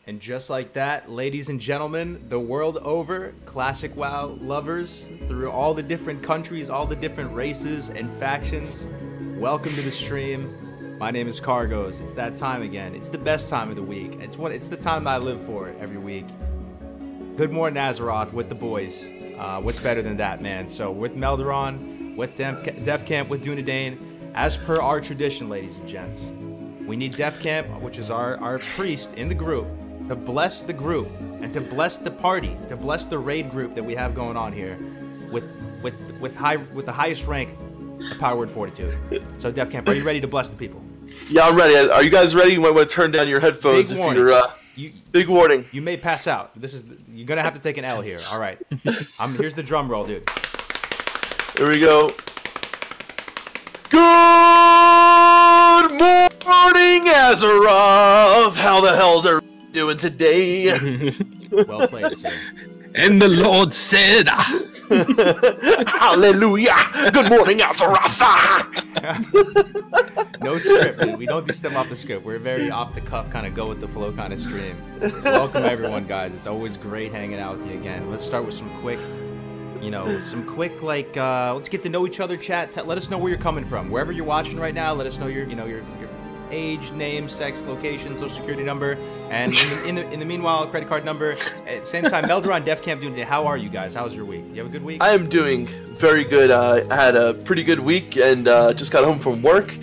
And just like that, ladies and gentlemen, the world over, Classic WoW lovers, through all the different countries, all the different races and factions, welcome to the stream. My name is Kargoz. It's that time again. It's the best time of the week. It's the time I live for every week. Good Morning Azeroth with the boys. What's better than that, man? So with Melderon, with Defcamp, with Dunedain, as per our tradition, ladies and gents, we need Defcamp, which is our priest in the group, to bless the group and to bless the party, to bless the raid group that we have going on here with the highest rank of Power Word Fortitude. So Defcamp, are you ready to bless the people? Yeah, I'm ready. Are you guys ready? You might want to turn down your headphones if you're big warning. You may pass out. You're gonna have to take an L here. All right. Here's the drum roll, dude. Here we go. Good morning, Azeroth. How the hell's everybody doing today? Well played, sir. And the Lord said, hallelujah. Good morning, Azeroth. No script, dude. We don't do stuff off the script. We're very off the cuff, kind of go with the flow kind of stream. Welcome everyone, guys. It's always great hanging out with you again. Let's start with some quick, let's get to know each other, chat. Let us know where you're coming from. Wherever you're watching right now, let us know your age, name, sex, location, social security number, and in the meanwhile, credit card number. At the same time, Melderon, Defcamp, Dunedain, how are you guys? How's your week? You have a good week? I am doing very good. I had a pretty good week and just got home from work.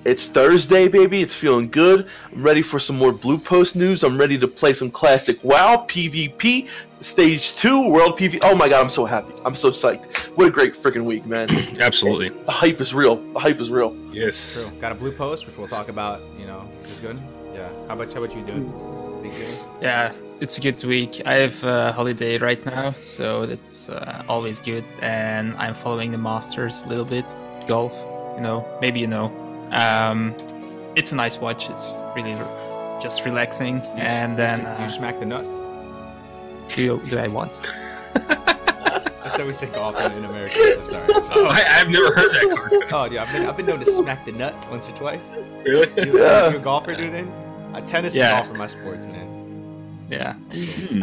It's Thursday, baby. It's feeling good. I'm ready for some more Blue Post news. I'm ready to play some classic WoW, PvP, Stage 2, World PvP. Oh my god, I'm so happy. I'm so psyched. What a great freaking week, man. Absolutely. The hype is real. The hype is real. Yes. True. Got a Blue Post, which we'll talk about, is good. Yeah. How about you doing? Yeah, it's a good week. I have a holiday right now, so that's always good. And I'm following the Masters a little bit. Golf, maybe it's a nice watch. It's really just relaxing. Do you smack the nut? Do I what? That's how we say golf in America. I'm sorry. Oh, I've never heard that, Kargoz. Oh, yeah, I've been known to smack the nut once or twice. Really? You a golfer, dude? Tennis and golf are my sports, man. Yeah.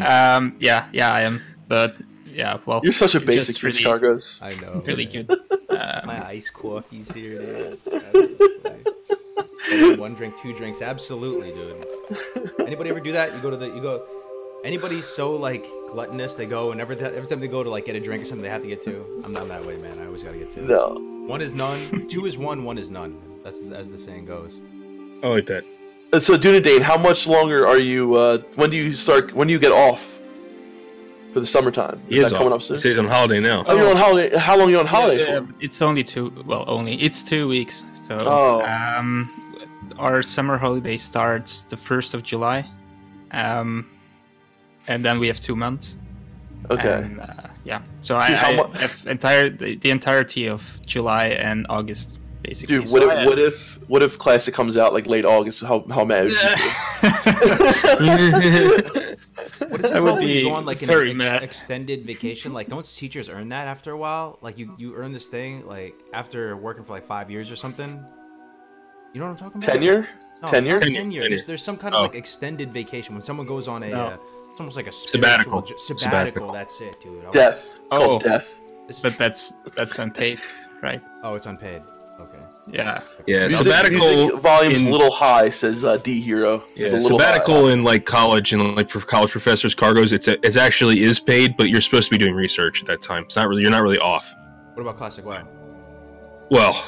I am. But yeah, well. You're such a basic bitch, Kargoz. I know. Really good. My ice quirkies here, dude. One drink, two drinks, absolutely, dude. Anybody ever do that? Anybody so gluttonous they go and every time they go to get a drink or something they have to get two? I'm not that way, man. I always gotta get two. No. One is none, two is one is none. That's as the saying goes. I like that. So Dunedain, how much longer are you? When do you get off for the summertime? Is that coming up soon? He's on holiday now. Oh, you're on holiday. How long are you on holiday for? It's only 2 weeks. So our summer holiday starts the 1st of July. And then we have 2 months. Okay. And, so I have the entirety of July and August, basically. Dude, what if Classic comes out late August? How mad would you be? What is it called when you go on an extended vacation? Don't teachers earn that after a while? You earn this thing after working for 5 years or something? You know what I'm talking about? Tenure? No, Tenure? Tenure. There's some kind of extended vacation when someone goes on it's almost like a sabbatical. Sabbatical. That's it, dude. Death. Called death. But that's unpaid, right? Oh, it's unpaid. Okay. Yeah. Yeah. Music volume's a little high, says D Hero. Yeah, sabbatical in college and for college professors, Kargoz, it actually is paid, but you're supposed to be doing research at that time. You're not really off. What about Classic WoW? Well,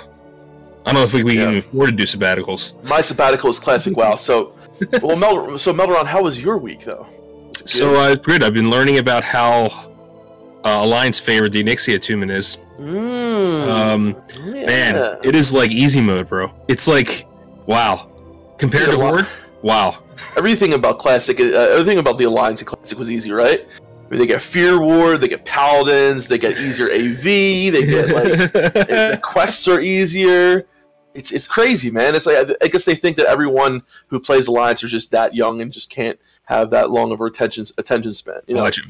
I don't know if we can afford to do sabbaticals. My sabbatical is Classic WoW. So Melderon, how was your week though? So good. I've been learning about how Alliance favored the Onyxia attunement is. Man, it is easy mode, bro. It's wow. Compared to Horde, wow. Everything about Classic, everything about the Alliance in Classic was easy, right? I mean, they get Fear Ward, they get Paladins, they get easier AV, they get the quests are easier. It's crazy, man. It's I guess they think that everyone who plays Alliance are just that young and just can't have that long of attention span. Watch it.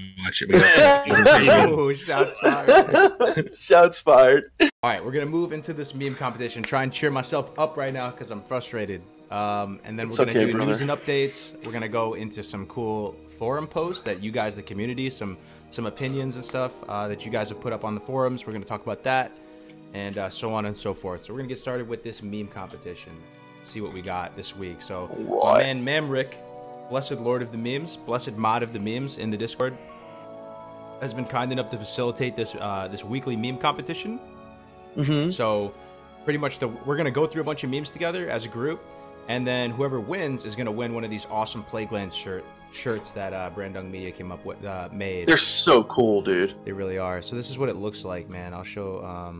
Oh, shots fired. Shots fired. All right, we're going to move into this meme competition. Try and cheer myself up right now because I'm frustrated. And then we're going to do news and updates. We're going to go into some cool forum posts that you guys, the community, some opinions and stuff that you guys have put up on the forums. We're going to talk about that and so on and so forth. So we're going to get started with this meme competition. See what we got this week. So my man Mamrick, blessed lord of the memes, blessed mod of the memes in the Discord, has been kind enough to facilitate this this weekly meme competition. So pretty much we're going to go through a bunch of memes together as a group, and then whoever wins is going to win one of these awesome Plagueland shirts that Brandung Media came up with, made. They're so cool, dude. They really are. So this is what it looks like, man. I'll show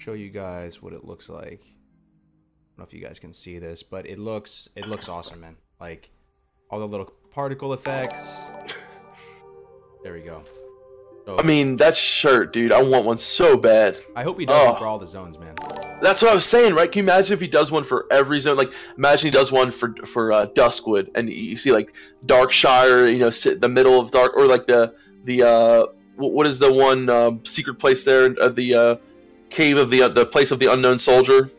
you guys what it looks like. I don't know if you guys can see this, but it looks awesome, man. Like all the little particle effects. There we go. So, I mean, that shirt, dude, I want one so bad. I hope he does it for all the zones, man. That's what I was saying, right? Can you imagine if he does one for every zone? Like, imagine he does one for Duskwood, and you see like Darkshire, you know, sit in the middle of Dark, or like the what is the one secret place there? The cave of the place of the unknown soldier.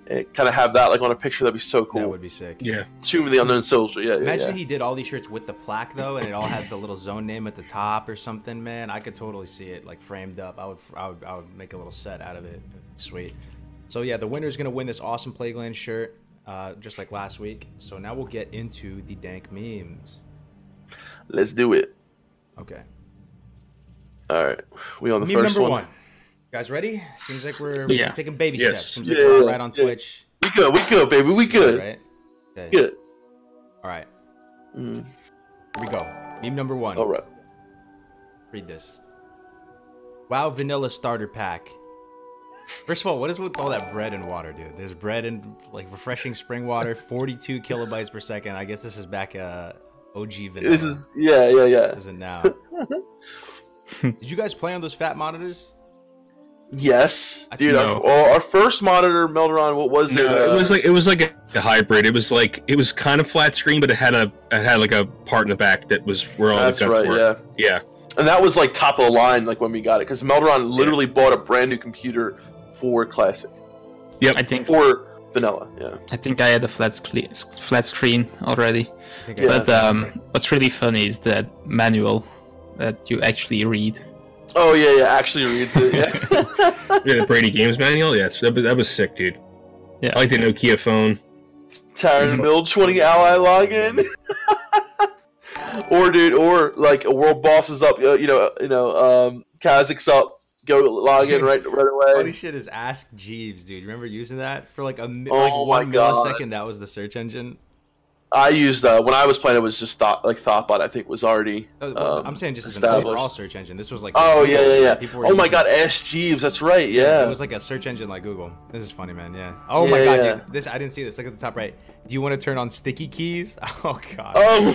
Kind of have that like on a picture. That'd be so cool. That would be sick. Yeah. Tomb of the Unknown Soldier. Yeah. Imagine he did all these shirts with the plaque though, and it all has the little zone name at the top or something. Man, I could totally see it like framed up. I would make a little set out of it. Sweet. So yeah, the winner is gonna win this awesome Plagueland shirt, just like last week. So now we'll get into the dank memes. Let's do it. Okay. All right. We on the Meme first number one. one. Guys, ready? Seems like we're taking baby Yes. steps. Seems like we're right on Twitch. We good, baby. We good. Right? Okay. Good. All right. Here we go. Meme number one. All right. Read this. WoW Vanilla Starter Pack. First of all, what is with all that bread and water, dude? There's bread and like refreshing spring water, 42 kilobytes per second. I guess this is back OG vanilla. This is yeah. Is it now? Did you guys play on those fat monitors? Yes, dude. No. Our first monitor, Melderon. What was it? It was like a hybrid. It was kind of flat screen, but it had like a part in the back that was where all the guns were. Yeah. And that was like top of the line, like when we got it, because Melderon literally bought a brand new computer for Classic. Yep. I think for Vanilla. Yeah. I think I had a flat screen already. But what's really funny is that manual that you actually read. Oh yeah, actually reads it. Yeah. Yeah, the Brady Games manual. Yeah, that was sick, dude. Yeah, I like the Nokia phone. Tyrant build 20 ally login. or like a world boss is up. Kazak's up. Go log in right away. Funny shit is Ask Jeeves, dude. You remember using that for like one God. millisecond? That was the search engine. I used when I was playing it was just Thoughtbot. I think was already. I'm saying just as an established. overall search engine. This was like. Oh yeah. Oh my God, it. Ask Jeeves. That's right. Yeah. It was like a search engine like Google. This is funny, man. Yeah. Oh my God, dude. This I didn't see this. Look at the top right. Do you want to turn on sticky keys? Oh God. Oh.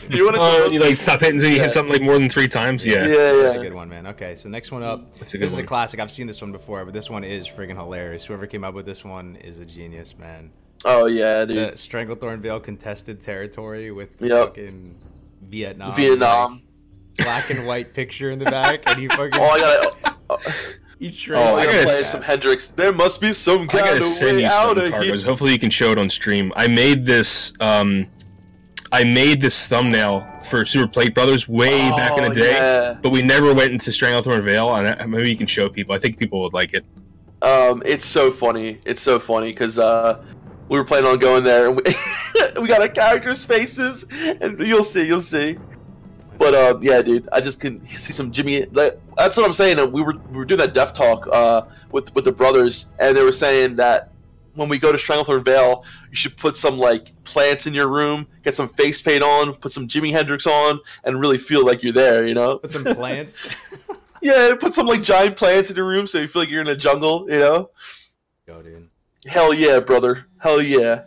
You want to? You like stop hitting until you hit something like more than 3 times. Yeah. That's a good one, man. Okay, so next one up. This is a classic. I've seen this one before, but this one is friggin' hilarious. Whoever came up with this one is a genius, man. Oh yeah, dude. The Stranglethorn Vale contested territory with fucking Vietnam. Vietnam. Like, black and white picture in the back, and he fucking. I gotta play some Hendrix. There must be some kind of way out of here. Hopefully you can show it on stream. I made this thumbnail for Super Plate Brothers way back in the day, but we never went into Stranglethorn Vale, and maybe you can show people. I think people would like it. It's so funny. It's so funny because we were planning on going there, and we got our characters' faces, and you'll see. But yeah, dude, I just can see some Jimmy. That's what I'm saying. We were doing that Def Talk with the brothers, and they were saying that when we go to Stranglethorn Vale, you should put some like plants in your room, get some face paint on, put some Jimi Hendrix on, and really feel like you're there. You know, put some plants. Yeah, put some like giant plants in your room so you feel like you're in a jungle. You know. Go, dude. Hell yeah, brother. Hell yeah.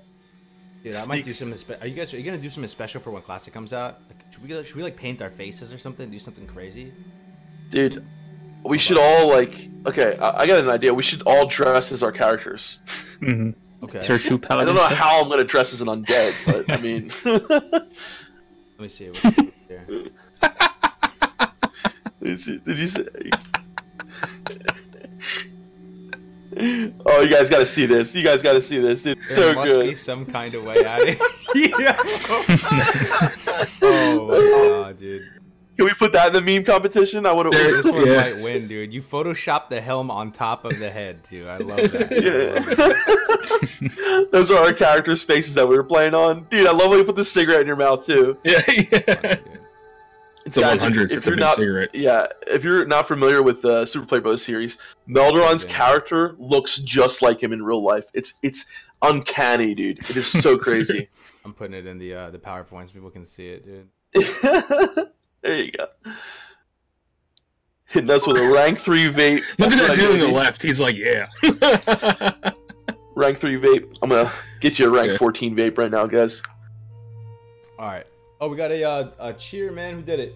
Dude, I might do something. Are you gonna do something special for when Classic comes out? Like, should we like paint our faces or something? Do something crazy? Dude, we should all like. Okay, I got an idea. We should all dress as our characters. Mm-hmm. Okay. Tier 2 paladin. I don't know how I'm gonna dress as an undead, but I mean. Let me see. What here. Did you say? Oh, you guys got to see this. You guys got to see this, dude. There So must good. be some kind of way out of it. Yeah. Oh my god, dude. Can we put that in the meme competition? I would have. This one Yeah. might win, dude. You photoshopped the helm on top of the head, too. I love that. Yeah. Those are our characters' faces that we were playing on. Dude, I love when you put the cigarette in your mouth, too. Yeah. Dude. It's a Guys, 100. if It's a you're big not- cigarette. Yeah, if you're not familiar with the Super Play Bros series, Melderon's character looks just like him in real life. It's uncanny, dude. It is so crazy. I'm putting it in the PowerPoint so people can see it, dude. There you go. Hitting us with a rank 3 vape. Look That's at that what dude I on the need. left. He's like, yeah. Rank 3 vape. I'm gonna get you a rank Yeah. 14 vape right now, guys. All right. Oh, we got a cheer, man. Who did it?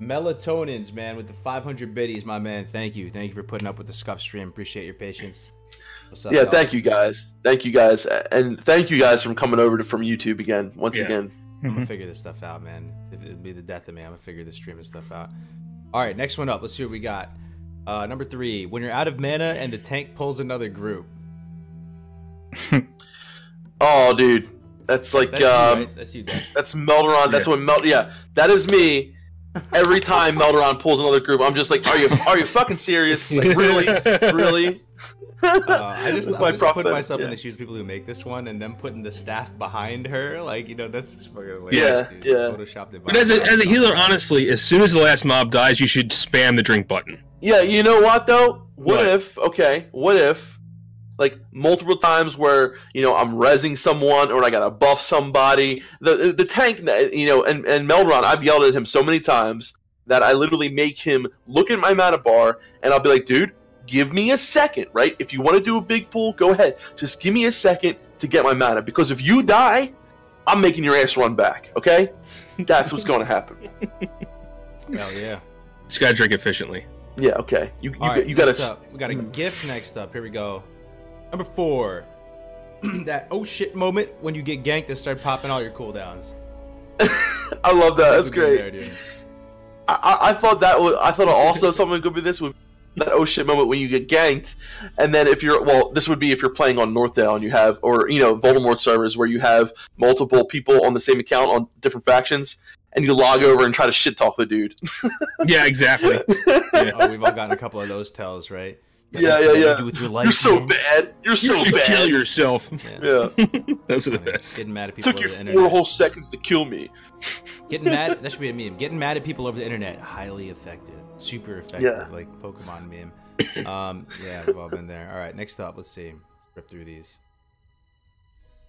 Melatonins, man, with the 500 biddies, my man. Thank you. Thank you for putting up with the scuff stream. Appreciate your patience. What's up, Yeah, y'all? thank you guys. Thank you guys. And thank you guys for coming over from YouTube again, once Yeah. again. I'm gonna figure this stuff out, man. It'll be the death of me. I'm gonna figure this streaming stuff out. All right, next one up. Let's see what we got. Number 3. When you're out of mana and the tank pulls another group. Oh, dude. That's like, That's you, right? That's you, Dan. that's Melderon. That's Yeah. what yeah, that is me. Every time Melderon pulls another group, I'm just like, are you fucking serious? Like, really? Really? I just, That's I'm my just prophet, putting myself in yeah. the shoes of people who make this one and then putting the staff behind her. Like, you know, that's just fucking hilarious, Yeah, dude. yeah. Photoshopped it But as a healer, honestly, as soon as the last mob dies, you should spam the drink button. Yeah, you know what though? What What? if like multiple times where, you know, I'm rezzing someone or I gotta buff somebody. The tank, you know, and Melderon, I've yelled at him so many times that I literally make him look at my mana bar and I'll be like, dude, give me a second, right? If you want to do a big pull, go ahead. Just give me a second to get my mana, because if you die, I'm making your ass run back, okay? That's what's going to happen. Hell yeah. Just gotta drink efficiently. Yeah, okay. You All right, got next to. up, we got a GIF next up. Here we go. Number 4. That oh shit moment when you get ganked and start popping all your cooldowns. I love that. That's We've been great. there, dude. I thought that was. I thought also something could be this would that oh shit moment when you get ganked, and then if you're this would be if you're playing on Northdale and you have, or you know, Voldemort servers where you have multiple people on the same account on different factions, and you log over and try to shit talk the dude. Yeah, exactly. Oh, we've all gotten a couple of those tells, right? Yeah. Do with your life, You're so man. bad. You're so You should bad. kill yourself. Yeah. Those are the Funny. best. Getting mad at people Took over you the 4 internet. whole seconds to kill me. Getting mad. That should be a meme. Getting mad at people over the internet. Highly effective. Super effective. Yeah. Like Pokemon meme. Yeah, we've all been there. All right, next up. Let's see. Let's rip through these.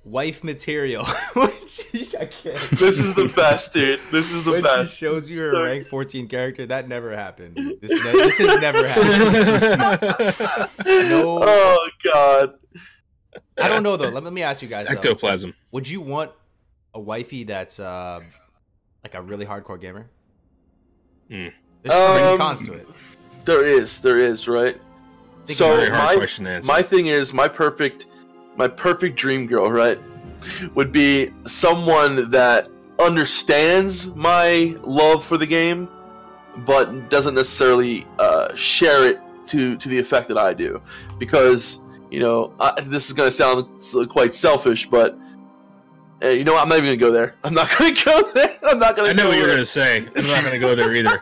Wife material. Jeez, I can't. This is the best, dude. This is the When she best. shows you her rank 14 character, that never happened. Dude. This has never happened. No. Oh god. I don't know though. Let me ask you guys. Though. Ectoplasm. Would you want a wifey that's like a really hardcore gamer? Mm. There's pros and cons to it. There is, right? Think So Very hard question to answer. my thing is my perfect dream girl, right, would be someone that understands my love for the game, but doesn't necessarily share it to the effect that I do, because you know this is gonna sound quite selfish, but you know what? I'm not even gonna go there. I'm not gonna go there. I'm not gonna. I know go what you're there. gonna say. I'm not gonna go there either.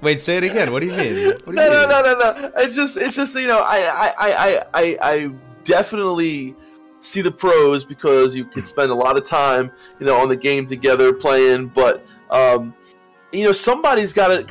Wait, say it again. What do you mean? What do you No. mean? It's just you know I definitely see the pros, because you can spend a lot of time, you know, on the game together playing, but you know, somebody's gotta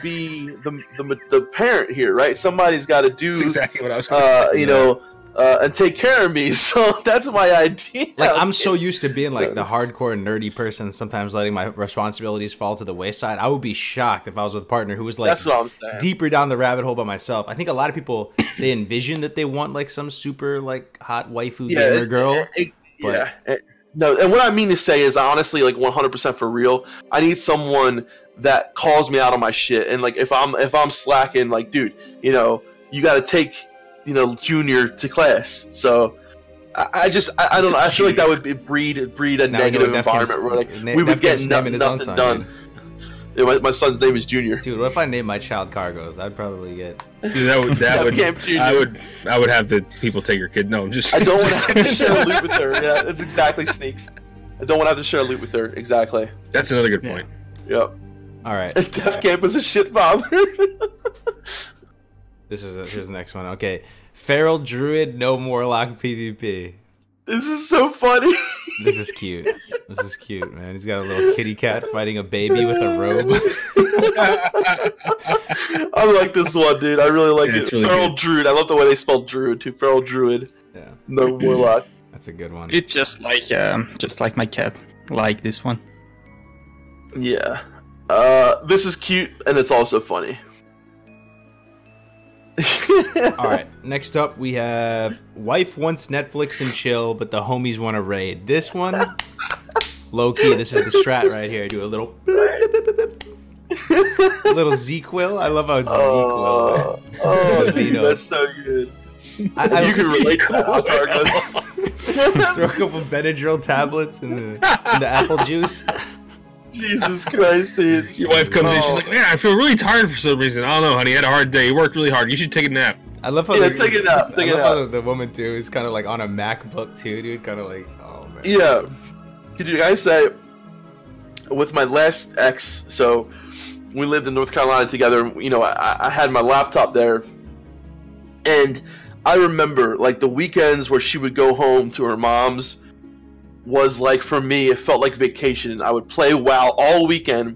be the parent here, right? Somebody's gotta do That's exactly what I was gonna say. you know, and take care of me. So that's my idea. Like, I'm so used to being like the hardcore nerdy person, sometimes letting my responsibilities fall to the wayside. I would be shocked if I was with a partner who was like That's what I'm saying. deeper down the rabbit hole by myself. I think a lot of people, they envision that they want like some super like hot waifu gamer girl. but- No, and what I mean to say is, honestly, like 100% for real, I need someone that calls me out on my shit, and like if I'm slacking, like, dude, you know, you got to take, you know, Junior to class. So I don't know. I feel like that would breed a Now we know negative Defcamp's- environment where like Ne- we would get Defcamp's naming his own nothing son, done. dude. Yeah, my son's name is Junior. Dude, what if I named my child Kargoz? I'd probably get. Dude, I would have the people take your kid. No, I'm just. I don't want to have to share a loot with her. Yeah, that's exactly Sneaks. I don't want to have to share a loot with her. Exactly. That's another good point. Yep. All right. Defcamp is a shit bomber. Here's the next one. Okay, Feral Druid, no Warlock PvP. This is so funny. This is cute. This is cute, man. He's got a little kitty cat fighting a baby with a robe. I like this one, dude. I really like it. Really Feral good. Druid. I love the way they spelled Druid too. Feral Druid. Yeah. No Warlock. That's a good one. It's just like my cat, like this one. Yeah. This is cute and it's also funny. All right. Next up, we have wife wants Netflix and chill, but the homies want to raid. This one, low key. This is the strat right here. Do a little, little Z-Quill. I love how it's Z-Quill. Oh, dude, that's so good. You can relate to that, Kargoz. Throw a couple Benadryl tablets in the apple juice. Jesus Christ, dude. Your wife comes in, she's like, "Man, I feel really tired for some reason. I don't know, honey. I had a hard day. You worked really hard. You should take a nap." I love how take it out. I love how the woman too is kind of like on a MacBook too, dude. Kind of like, oh man. Yeah. Could you guys say, with my last ex, so we lived in North Carolina together. You know, I had my laptop there, and I remember like the weekends where she would go home to her mom's was like, for me, it felt like vacation. I would play WoW all weekend.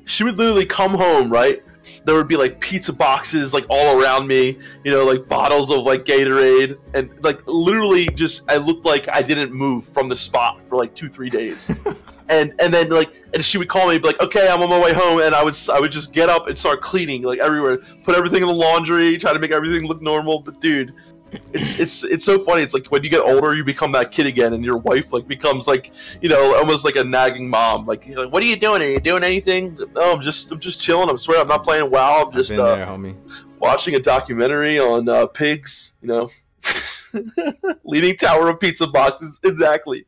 She would literally come home, right? There would be like pizza boxes like all around me, you know, like bottles of like Gatorade, and like literally just I looked like I didn't move from the spot for like 2-3 days. and then like, and she would call me, be like, "Okay, I'm on my way home," and I would just get up and start cleaning like everywhere, put everything in the laundry, try to make everything look normal. But dude, it's so funny. It's like when you get older, you become that kid again, and your wife like becomes like, you know, almost like a nagging mom. Like, you're like, "What are you doing? Are you doing anything?" "No, I'm just chilling. I swear, I'm not playing WoW. I'm just there, homie. Watching a documentary on pigs. You know, Leaning Tower of Pizza Boxes. Exactly.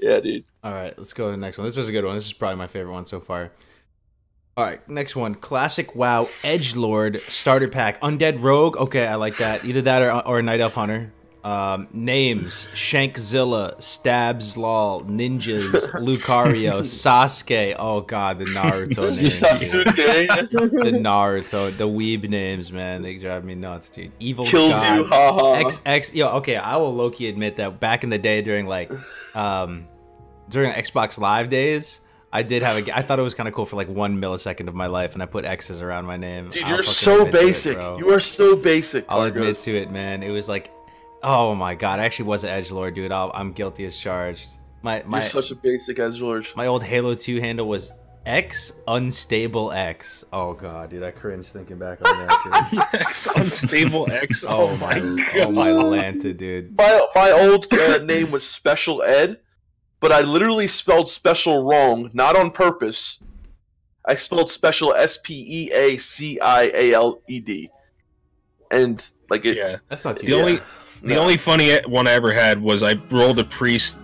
Yeah, dude. All right, let's go to the next one. This is a good one. This is probably my favorite one so far. All right, next one. Classic WoW Edgelord starter pack. Undead Rogue. Okay, I like that. Either that or a Night Elf Hunter. Names: Shankzilla, Stabslol, Ninjas, Lucario, Sasuke. Oh god, the Naruto names. Sasuke. The Naruto, the weeb names, man. They drive me nuts, dude. Evil Kills God. you, haha. XX. Yo, okay, I will low-key admit that back in the day during like, during Xbox Live days, I did have I thought it was kind of cool for like 1 millisecond of my life, and I put X's around my name. Dude, you're so basic. You are so basic. I'll admit to it, man. It was like, oh my god, I actually was an edgelord, dude. I'm guilty as charged. You're such a basic edgelord. My old Halo 2 handle was X Unstable X. Oh god, dude, I cringe thinking back on that, dude. X Unstable X. Oh my god. Oh my Lanta, dude. My old name was Special Ed, but I literally spelled special wrong, not on purpose. I spelled special SPEACIALED, and like it. Yeah, that's not too bad. The only funny one I ever had was I rolled a priest,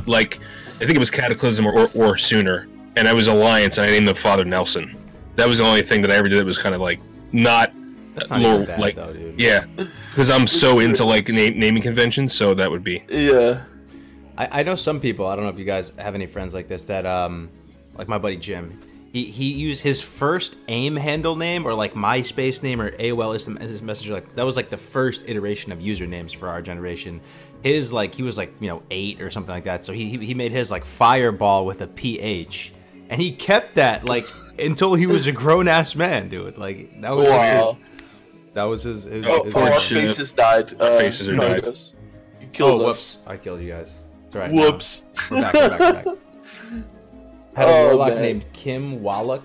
like I think it was Cataclysm or sooner, and I was Alliance, and I named the Father Nelson. That was the only thing that I ever did that was kind of like not. That's not even bad, though, dude. Yeah, because I'm so into like naming conventions, so that would be. Yeah. I know some people, I don't know if you guys have any friends like this, that, like my buddy Jim, he used his first AIM handle name, or like MySpace name, or AOL Instant Messenger, like, that was like the first iteration of usernames for our generation. His, like, he was like, you know, 8 or something like that, so he made his, like, Fireball with a PH, and he kept that, like, until he was a grown-ass man, dude. Like, that was just his, that was his our faces died. Faces are died. You killed us. Whoops. I killed you guys. Right, whoops. We're back. Had a warlock named Kim Wallach.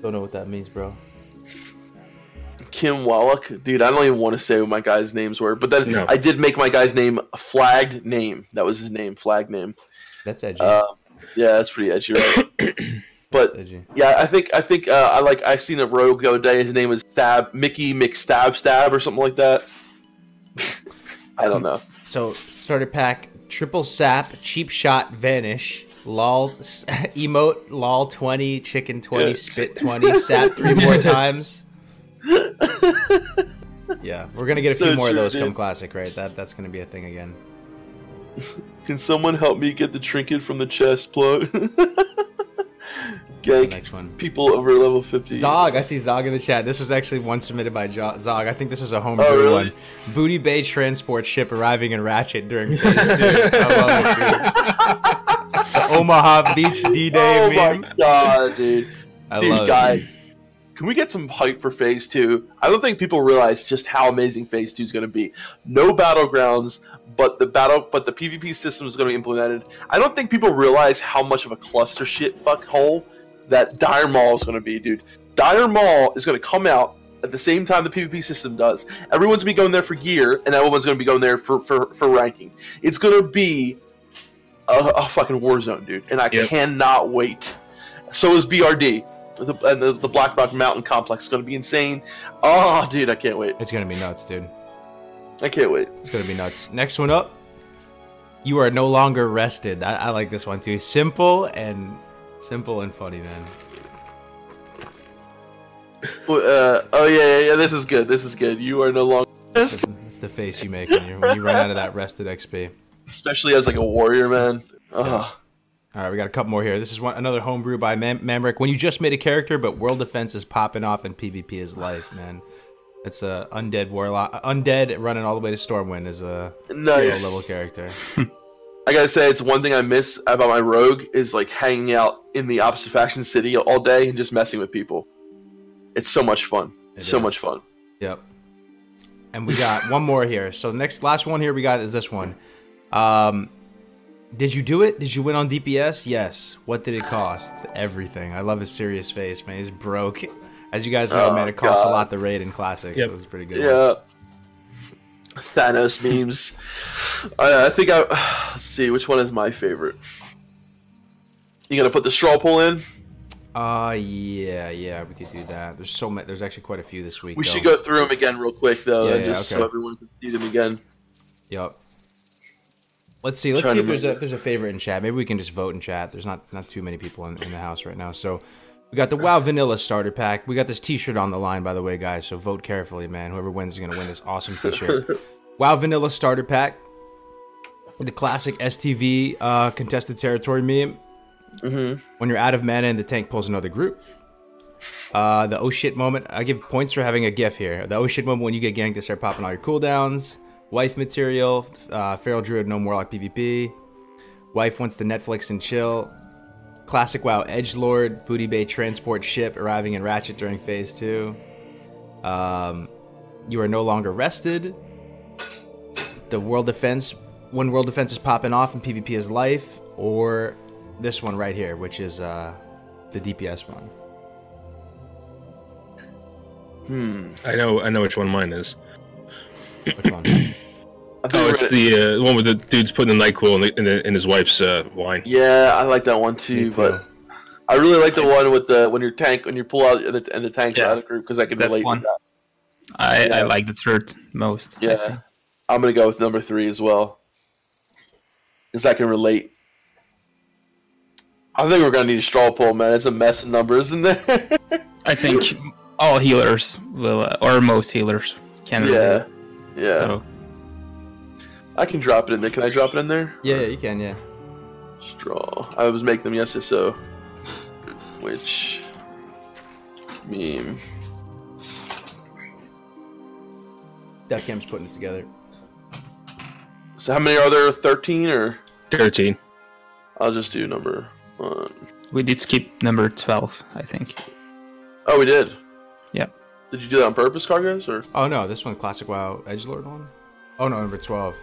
Don't know what that means, bro. Kim Wallach? Dude, I don't even want to say what my guys' names were. But then I did make my guy's name a flagged name. That was his name, flag name. That's edgy. Yeah, that's pretty edgy, right? But yeah, I think I seen a rogue the other day. His name was Mickey McStab or something like that. I don't know. So starter pack: Triple Sap, Cheap Shot, Vanish, lol, emote, lol 20, chicken 20, spit 20, sat 3 more times. Yeah, we're gonna get a few more of those come Classic, right? That's gonna be a thing again. Can someone help me get the trinket from the chest plug? What's the next one? People over level 50. Zog, I see Zog in the chat. This was actually one submitted by Zog. I think this was a homebrew one. Booty Bay transport ship arriving in Ratchet during phase 2. I love it, dude. The Omaha Beach D-Day meme. My god, dude. Dude, guys, can we get some hype for phase 2? I don't think people realize just how amazing phase 2 is going to be. No battlegrounds, but the PvP system is going to be implemented. I don't think people realize how much of a cluster shit fuck hole that Dire Maul is going to be, dude. Dire Maul is going to come out at the same time the PvP system does. Everyone's going to be going there for gear, and everyone's going to be going there for ranking. It's going to be a fucking war zone, dude, and I cannot wait. So is BRD. The Black Rock Mountain Complex is going to be insane. Oh, dude, I can't wait. It's going to be nuts, dude. I can't wait. It's going to be nuts. Next one up. You are no longer rested. I like this one, too. Simple and funny, man. Oh yeah, this is good. This is good. You are no longer rested. It's the face you make when you run out of that rested XP. Especially as like a warrior, man. Yeah. All right, we got a couple more here. This is another homebrew by Mamrick. When you just made a character, but world defense is popping off and PvP is life, man. It's a undead warlock. Undead running all the way to Stormwind is a nice level character. I gotta say, it's one thing I miss about my rogue is like hanging out in the opposite faction city all day and just messing with people. It's so much fun. Much fun. Yep. And we got one more here. So last one here we got is this one. Did you do it? Did you win on DPS? Yes. What did it cost? Everything. I love his serious face, man. He's broke. As you guys know, man, it costs a lot to raid in Classic, so it was pretty good. Yeah. Thanos memes. I think let's see, which one is my favorite? You gonna put the straw poll in? Yeah, we could do that. There's so many. There's actually quite a few this week. We should go through them again real quick, though, so everyone can see them again. Yep. Let's see. Let's see if there's a favorite in chat. Maybe we can just vote in chat. There's not too many people in the house right now. So we got the WoW Vanilla Starter Pack. We got this T-shirt on the line, by the way, guys. So vote carefully, man. Whoever wins is gonna win this awesome T-shirt. WoW Vanilla Starter Pack. The classic STV contested territory meme. When you're out of mana and the tank pulls another group. The oh shit moment. I give points for having a gif here. The oh shit moment when you get ganked to start popping all your cooldowns. Wife material. Feral Druid no more like PvP. Wife wants to Netflix and chill. Classic WoW Edgelord. Booty Bay transport ship arriving in Ratchet during phase 2. You are no longer rested. The world defense. When world defense is popping off and PvP is life. Or this one right here, which is the DPS one. I know which one mine is. Which one? It's the one with the dude's putting the NyQuil in his wife's wine. Yeah, I like that one too, but I really like the one with when you pull out and the tank's out of the group because I can relate to that. I like the third most. Yeah, I'm gonna go with number 3 as well because I can relate. I think we're gonna need a straw poll, man. It's a mess of numbers in there. I think all healers will, or most healers can. Yeah. So. I can drop it in there. Can I drop it in there? Yeah, you can. Yeah. Straw. I was making them yesterday, so. Which meme? Defcamp's putting it together. So how many are there? 13 or 13? I'll just do number 1. We did skip number 12, I think. Oh, we did? Yeah. Did you do that on purpose, Kargoz, or? Oh, no, this one, Classic WoW Edgelord one? Oh, no, number 12.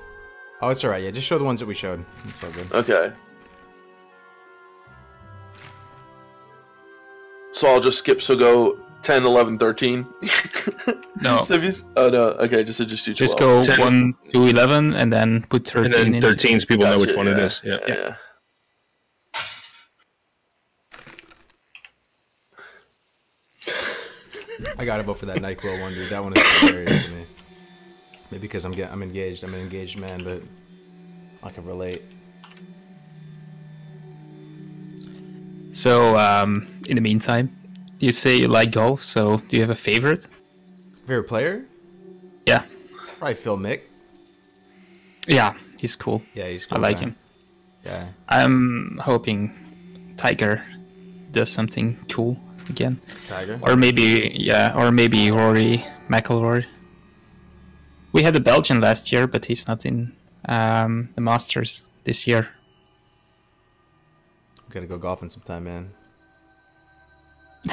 Oh, it's alright, yeah, just show the ones that we showed. It's all good. Okay. So I'll just skip, so go 10, 11, 13? No. Oh, no, okay, just do 12. Just go 1 to 11, and then put 13 in. And then 13 so people know which one it is. Yeah. I gotta vote for that NyQuil one, dude. That one is hilarious to me. Maybe because I'm engaged. I'm an engaged man, but I can relate. So, in the meantime, you say you like golf, so do you have a favorite? Favorite player? Yeah. Probably Phil Mick. Yeah, he's cool. Yeah, he's cool. I like him. Yeah. I'm hoping Tiger does something cool again. Tiger? Or maybe Rory McIlroy. We had a Belgian last year, but he's not in the Masters this year. Gotta go golfing sometime, man.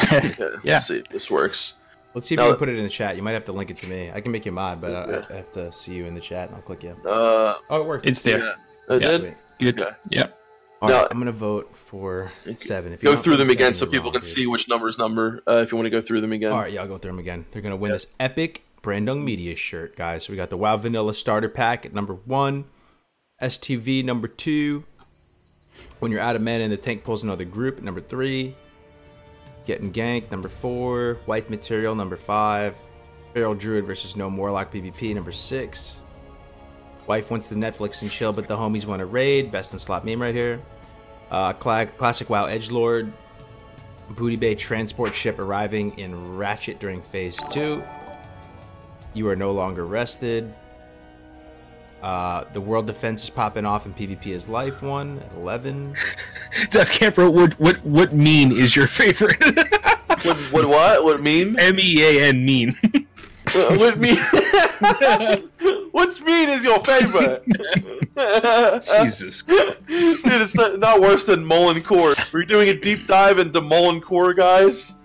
Okay, Yeah. Let's see if this works. Let's see if you can put it in the chat. You might have to link it to me. I can make you mod, but I have to see you in the chat, and I'll click you. Oh, it worked. It's there. Yeah. It did? Good. Okay. Yeah. All right, Now- I'm gonna vote for 7. If you Go don't through vote them for again 7, so you're people wrong, can dude. see which number's number. If you want to go through them again. All right, yeah, I'll go through them again. They're gonna win this epic Brandung Media shirt, guys. So we got the WoW Vanilla Starter Pack at number 1, STV number 2. When you're out of mana in the tank pulls another group, number 3. Getting ganked, number 4. Wife Material, number 5. Feral Druid versus No Morlock PvP, number 6. Wife wants to Netflix and chill, but the homies want to raid. Best in slot meme right here. Classic WoW Edgelord. Booty Bay transport ship arriving in Ratchet during phase 2. You are no longer rested. The world defense is popping off in PvP is life 1 at 11. Defcamp wrote, what mean is your favorite? What meme? MEAN mean. What meme? Which meme is your favorite? Jesus. Dude, it's not worse than Mullen Core. We're doing a deep dive into Mullen Core, guys.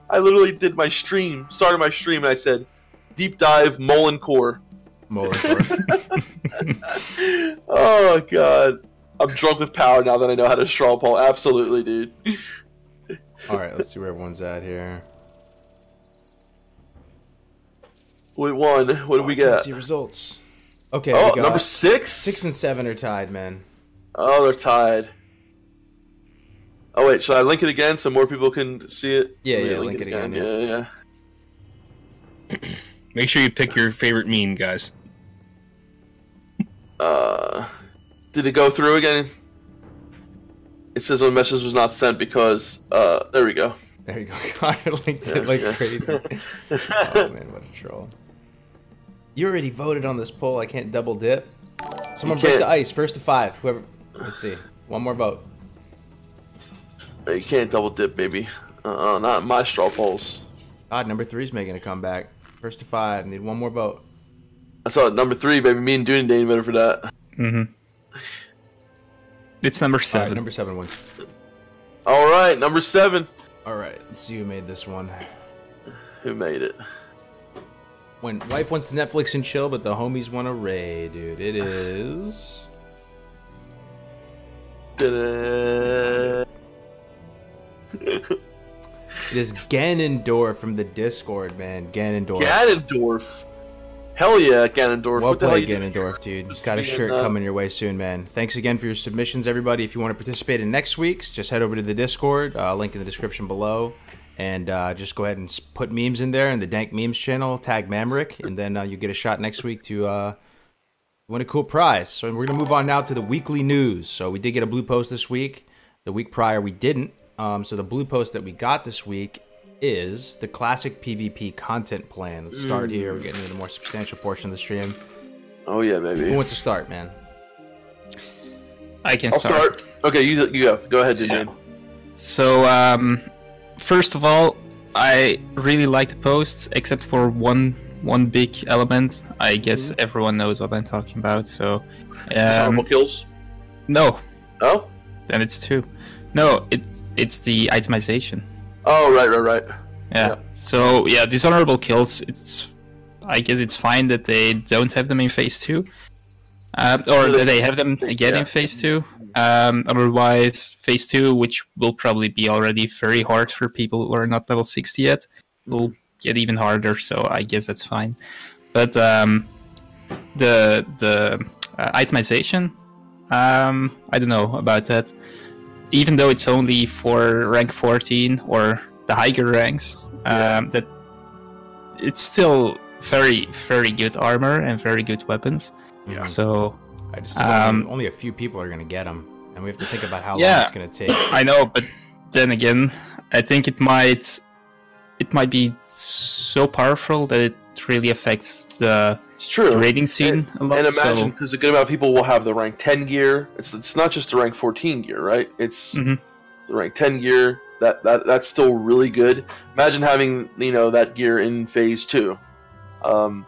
I literally did my stream, started my stream, and I said, deep dive Mullen Core. Oh, God. I'm drunk with power now that I know how to straw poll. Absolutely, dude. Alright, let's see where everyone's at here. We won. What do we Can't get? see results. Okay, Oh, we got number 6? 6 and 7 are tied, man. Oh, they're tied. Oh, wait, should I link it again so more people can see it? Yeah, Let me yeah, link it again, Yeah. Make sure you pick your favorite mean, guys. Did it go through again? It says when message was not sent because, there we go. There you go. I linked it like crazy. Oh, man, what a troll. You already voted on this poll. I can't double dip. Someone break the ice. First to 5. Whoever. Let's see. One more vote. You can't double dip, baby. Not my straw polls. God, number 3's making a comeback. First to 5. Need one more vote. I saw it, number 3, baby. Me and Dunedain better for that. Mm-hmm. It's number 7. Right, number 7 wins. Alright, number 7. Alright, let's see who made this one. Who made it? When wife wants to Netflix and chill, but the homies want to raid, dude. It is... Ta-da. It is Ganondorf from the Discord, man. Ganondorf. Ganondorf. Hell yeah, Ganondorf. Well What the hell played, you doing? Ganondorf, dude. Just Got a being, shirt coming your way soon, man. Thanks again for your submissions, everybody. If you want to participate in next week's, just head over to the Discord. Link in the description below. And just go ahead and put memes in there in the Dank Memes channel. Tag Mamrick. And then you get a shot next week to win a cool prize. So we're going to move on now to the weekly news. So we did get a blue post this week. The week prior, we didn't. So the blue post that we got this week is the classic PvP content plan. Let's start here. We're getting into the more substantial portion of the stream. Oh yeah, baby. Who wants to start, man? I can I'll start. start. Okay, you go. Go ahead, Dunedain. So, first of all, I really like the posts, except for one big element. I guess everyone knows what I'm talking about. So, Dishonorable kills. no, Oh. then it's 2. No, it's the itemization. Oh right. Yeah. So yeah, dishonorable kills. I guess it's fine that they don't have them in phase 2, or that they have them again in phase 2. Otherwise, phase 2, which will probably be already very hard for people who are not level 60 yet, will get even harder. So I guess that's fine. But the itemization, I don't know about that. Even though it's only for rank 14 or the higher ranks, that it's still very, very good armor and very good weapons. Yeah. So I just think only a few people are going to get them. And we have to think about how long it's going to take. I know, but then again, I think it might be so powerful that it really affects the raiding scene a lot. And imagine, because a good amount of people will have the rank 10 gear. It's not just the rank 14 gear, right? It's the rank 10 gear. That's still really good. Imagine having, you know, that gear in phase 2. I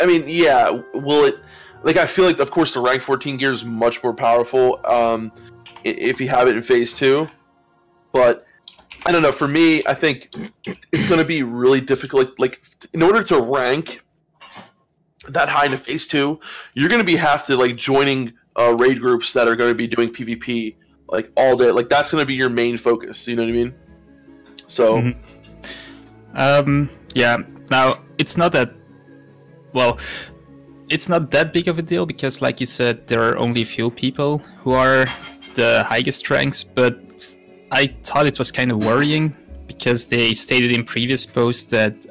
mean, yeah, will it... Like, I feel like, of course, the rank 14 gear is much more powerful if you have it in phase 2. But, I don't know, for me, I think it's going to be really difficult. Like, in order to rank that high into phase 2, you're going to have to, like, joining raid groups that are going to be doing PvP, like, all day. Like, that's going to be your main focus, you know what I mean? So... yeah, now, it's not that... Well... It's not that big of a deal because, like you said, there are only a few people who are the highest ranks, but I thought it was kind of worrying because they stated in previous posts that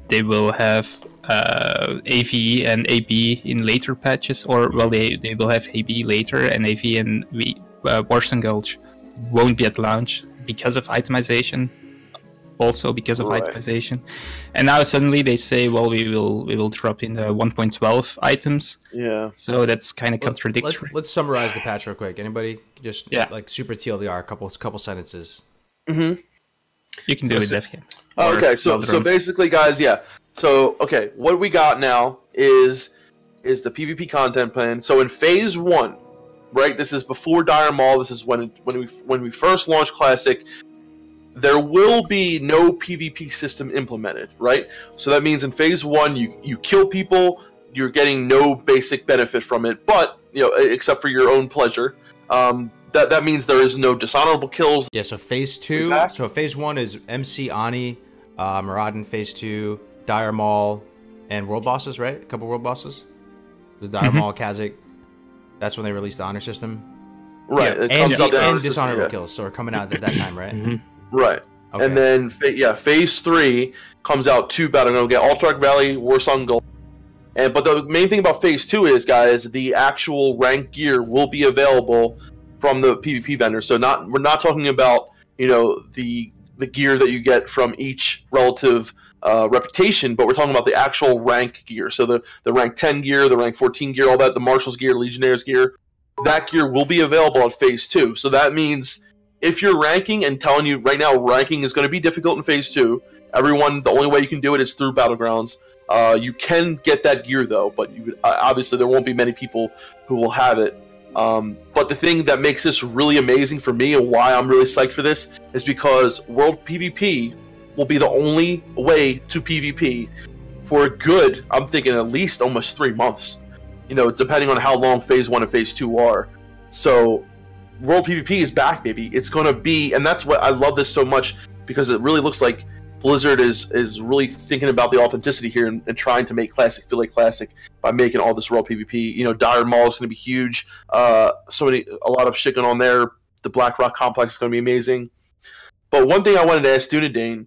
they will have AV and AB in later patches, or, well, they will have AB later and AV and Warsong Gulch won't be at launch because of itemization. Also because of itemization, and now suddenly they say, well, we will drop in the 1.12 items. Yeah. So that's kind of contradictory. Let's summarize the patch real quick. Anybody just like super TLDR, couple sentences. You can do it, Defcamp. Okay, so basically, guys, yeah. So okay, what we got now is the PvP content plan. So in phase 1, right? This is before Dire Maul. This is when we first launched Classic. There will be no PvP system implemented, right? So that means in phase 1, you kill people, you're getting no basic benefit from it, but, you know, except for your own pleasure. That means there is no dishonorable kills. Yeah, so phase 2, so phase 1 is MC Ani, Muradin phase 2, Dire Maul, and world bosses, right? A couple world bosses. The Dire Maul, Kazakh. That's when they released the honor system. Right. Yeah. And dishonorable kills, so we're coming out at that time, right? Right. Okay. And then, phase 3 comes out 2 Battleground. Get Alterac Valley, Warsong Gulch. But the main thing about phase 2 is, guys, the actual rank gear will be available from the PvP vendor. So we're not talking about, you know, the gear that you get from each relative reputation, but we're talking about the actual rank gear. So the rank 10 gear, the rank 14 gear, all that, the Marshal's gear, Legionnaires gear, that gear will be available on phase 2. So that means... If you're ranking, and telling you right now, ranking is going to be difficult in phase 2. The only way you can do it is through Battlegrounds. You can get that gear though, but obviously there won't be many people who will have it. But the thing that makes this really amazing for me and why I'm really psyched for this is because World PvP will be the only way to PvP for a good, I'm thinking at least almost 3 months. You know, depending on how long phase 1 and phase 2 are. So... World PvP is back, baby. It's going to be, and that's what I love this so much, because it really looks like Blizzard is really thinking about the authenticity here and trying to make Classic feel like Classic by making all this World PvP. You know, Dire Maul is going to be huge. A lot of shit going on there. The Black Rock Complex is going to be amazing. But one thing I wanted to ask Dunedain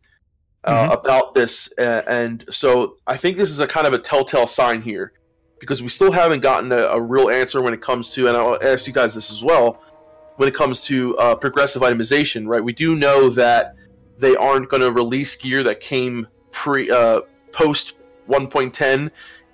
about this, and so I think this is a kind of a telltale sign here, because we still haven't gotten a real answer when it comes to, and I'll ask you guys this as well, when it comes to progressive itemization, right? We do know that they aren't going to release gear that came post 1.10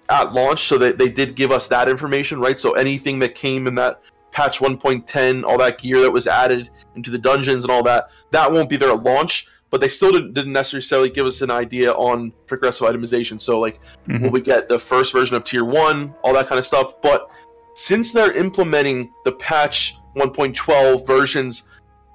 at launch, so that they did give us that information, right? So anything that came in that patch 1.10, all that gear that was added into the dungeons and all that, that won't be there at launch, but they still didn't necessarily give us an idea on progressive itemization. So, like, will we get the first version of Tier 1, all that kind of stuff? But since they're implementing the patch 1.12 versions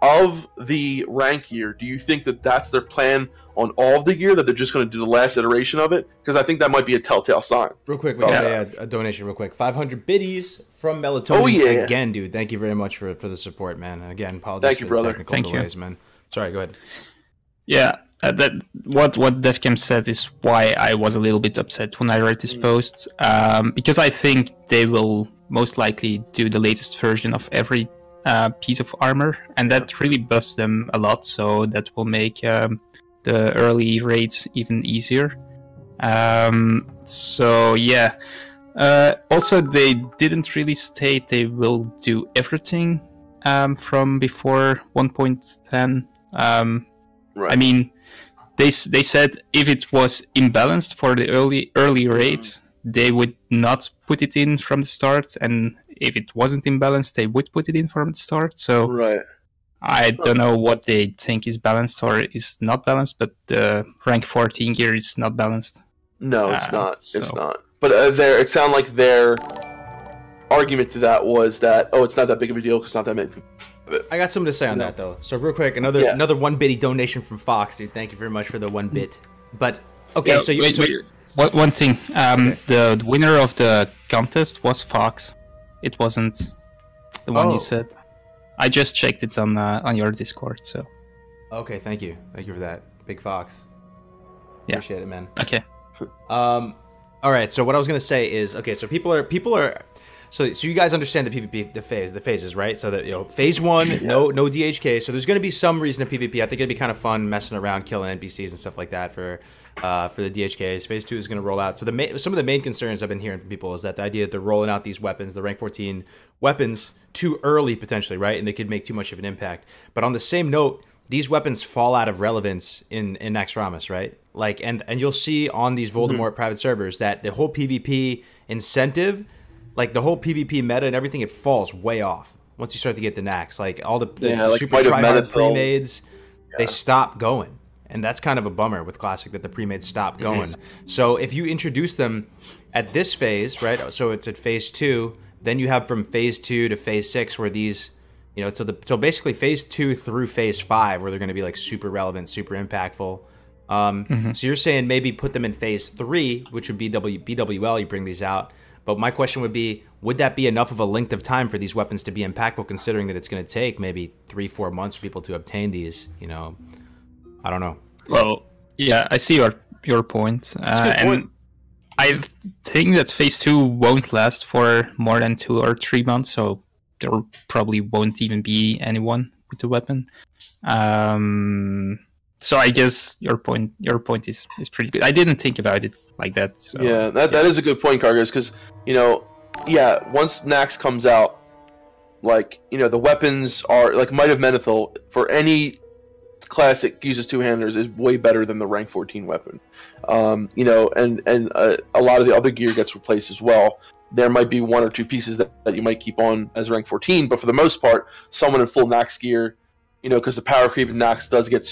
of the rank gear, do you think that that's their plan on all of the gear, that they're just going to do the last iteration of it? Because I think that might be a telltale sign. Real quick, we got a donation real quick. 500 biddies from Melatonin. Again, dude, thank you very much for the support, man. Again, apologies for the technical delays, man. Sorry, go ahead. Yeah, what Defcamp said is why I was a little bit upset when I read this post, because I think they will most likely do the latest version of every piece of armor, and that really buffs them a lot, so that will make the early raids even easier. So yeah, also they didn't really state they will do everything from before 1.10. Right. I mean, they said if it was imbalanced for the early raids, they would not put it in from the start, and if it wasn't imbalanced, they would put it in from the start. So Right. I don't know what they think is balanced or is not balanced, but the rank 14 gear is not balanced. No, it's not. So- It's not. But it sounded like their argument to that was that, oh, it's not that big of a deal because it's not that many people. I got something to say on that though. So real quick, another 1-bitty donation from Fox, dude. Thank you very much for the 1 bit. But okay, Yeah, so you. wait. One thing. The winner of the contest was Fox. It wasn't the one you said. I just checked it on your Discord. So. Okay, thank you for that, Big Fox. Yeah. Appreciate it, man. Okay. All right. So what I was gonna say is, okay, so people are. So you guys understand the PvP, the phases, right? So that phase 1, no DHK. So there's going to be some reason to PvP. I think it'd be kind of fun messing around, killing NPCs and stuff like that for the DHKs. Phase 2 is going to roll out. So some of the main concerns I've been hearing from people is that the idea that they're rolling out these weapons, the rank 14 weapons, too early potentially, right? And they could make too much of an impact. But on the same note, these weapons fall out of relevance in Naxxramas, right? Like, and you'll see on these Voldemort private servers that the whole PvP incentive, like the whole PvP meta and everything, it falls way off once you start to get the Nax. Like all the like super tryhard pre-mades, they stop going. And that's kind of a bummer with Classic that the pre-mades stop going. So if you introduce them at this phase, right? So it's at phase 2, then you have from phase 2 to phase 6 where these, so basically phase 2 through phase 5 where they're going to be like super relevant, super impactful. So you're saying maybe put them in phase 3, which would be BWL, you bring these out. But my question would be, would that be enough of a length of time for these weapons to be impactful, considering that it's going to take maybe 3-4 months for people to obtain these? I don't know. Well, yeah, I see your point. And I think that phase 2 won't last for more than 2 or 3 months, so there probably won't even be anyone with the weapon. So I guess your point is pretty good. I didn't think about it like that. So, yeah, that is a good point, Kargoz, because once Nax comes out, like the weapons are like Might of Menethil for any classic uses two-handers is way better than the rank 14 weapon. And a lot of the other gear gets replaced as well. There might be 1 or 2 pieces that you might keep on as rank 14, but for the most part, someone in full Nax gear, because the power creep in Nax does get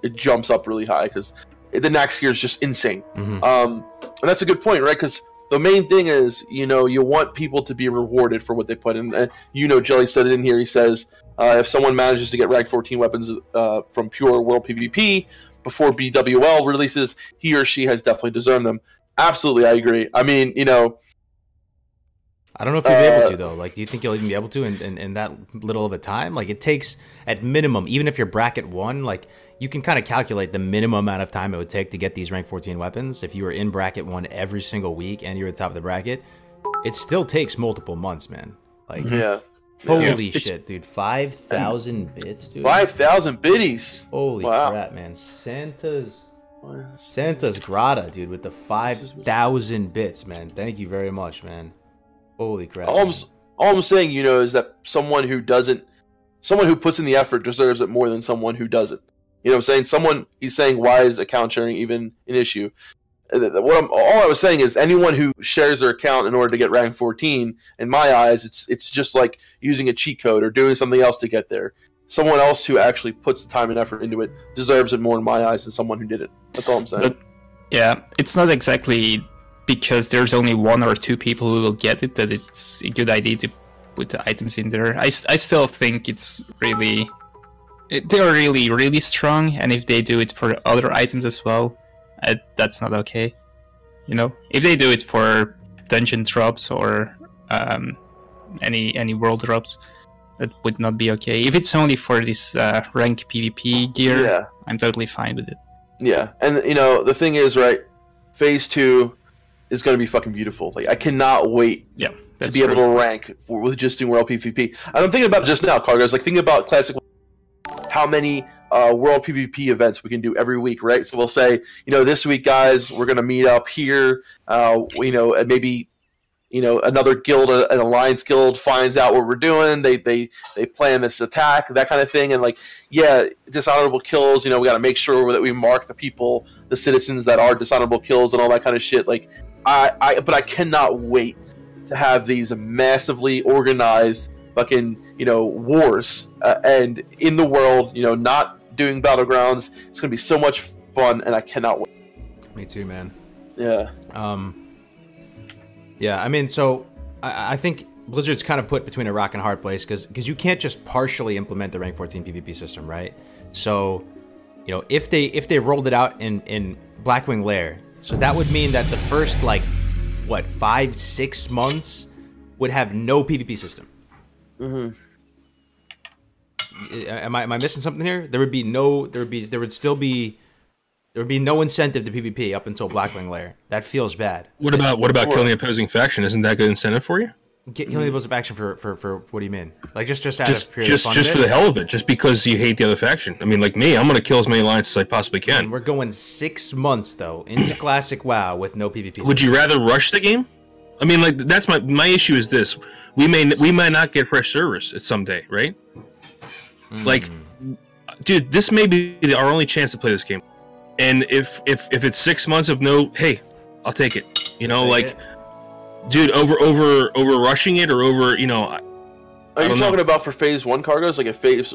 it jumps up really high because the Nax gear is just insane. And that's a good point, right? Because the main thing is, you want people to be rewarded for what they put in. And Jelly said it in here. He says, if someone manages to get rank 14 weapons from pure world PvP before BWL releases, he or she has definitely deserved them. Absolutely, I agree. I mean, I don't know if you'll be able to, though. Like, do you think you'll even be able to in that little of a time? Like, it takes, at minimum, even if you're bracket 1, like, you can kind of calculate the minimum amount of time it would take to get these rank 14 weapons. If you were in bracket 1 every single week and you're at the top of the bracket, it still takes multiple months, man. Like, holy shit, dude. 5,000 bits, dude. 5,000 biddies. Holy crap, man. Santa's Grata, dude, with the 5,000 bits, man. Thank you very much, man. Holy crap. All I'm saying, is that someone who puts in the effort deserves it more than someone who doesn't. You know what I'm saying? He's saying, why is account sharing even an issue? All I was saying is anyone who shares their account in order to get rank 14, in my eyes, it's just like using a cheat code or doing something else to get there. Someone else who actually puts the time and effort into it deserves it more in my eyes than someone who didn't. That's all I'm saying. But, yeah, it's not exactly because there's only 1 or 2 people who will get it that it's a good idea to put the items in there. I still think it's really... They're really, really strong, and if they do it for other items as well, that's not okay. If they do it for dungeon drops or any world drops, that would not be okay. If it's only for this rank PvP gear, I'm totally fine with it. Yeah, and the thing is, right, phase 2 is going to be fucking beautiful. Like, I cannot wait to be able to rank with just doing world PvP. And I'm thinking about it just now, Kargoz. Like, thinking about classic, how many world PvP events we can do every week, right? So we'll say, this week, guys, we're going to meet up here, and maybe another guild, an alliance guild, finds out what we're doing. They plan this attack, that kind of thing. And like, yeah, dishonorable kills. We got to make sure that we mark the people, the citizens that are dishonorable kills, and all that kind of shit. Like, but I cannot wait to have these massively organized fucking wars and in the world. Not doing battlegrounds. It's gonna be so much fun, and I cannot wait. Me too, man. Yeah. Yeah, I mean, so I think Blizzard's kind of put between a rock and a hard place because you can't just partially implement the rank 14 PvP system, right? So, if they rolled it out in Blackwing Lair, so that would mean that the first like 5-6 months would have no PvP system. Mm-hmm. Am I missing something here? There would be no incentive to PvP up until Blackwing Lair. That feels bad. What about killing the opposing faction? Isn't that a good incentive for you? Killing the opposing faction for what do you mean? Like just out of pure fun? Just for the hell of it, just because you hate the other faction. I mean, like me, I'm gonna kill as many alliances as I possibly can. And we're going 6 months though into Classic WoW with no PvP. Would you rather rush the game? I mean, like that's my issue is this: we might not get fresh servers at someday, right? Like, dude, this may be our only chance to play this game. And if it's 6 months of no, hey, I'll take it. Dude, over rushing it or over, Are you talking about for phase 1 Kargoz? Like a phase?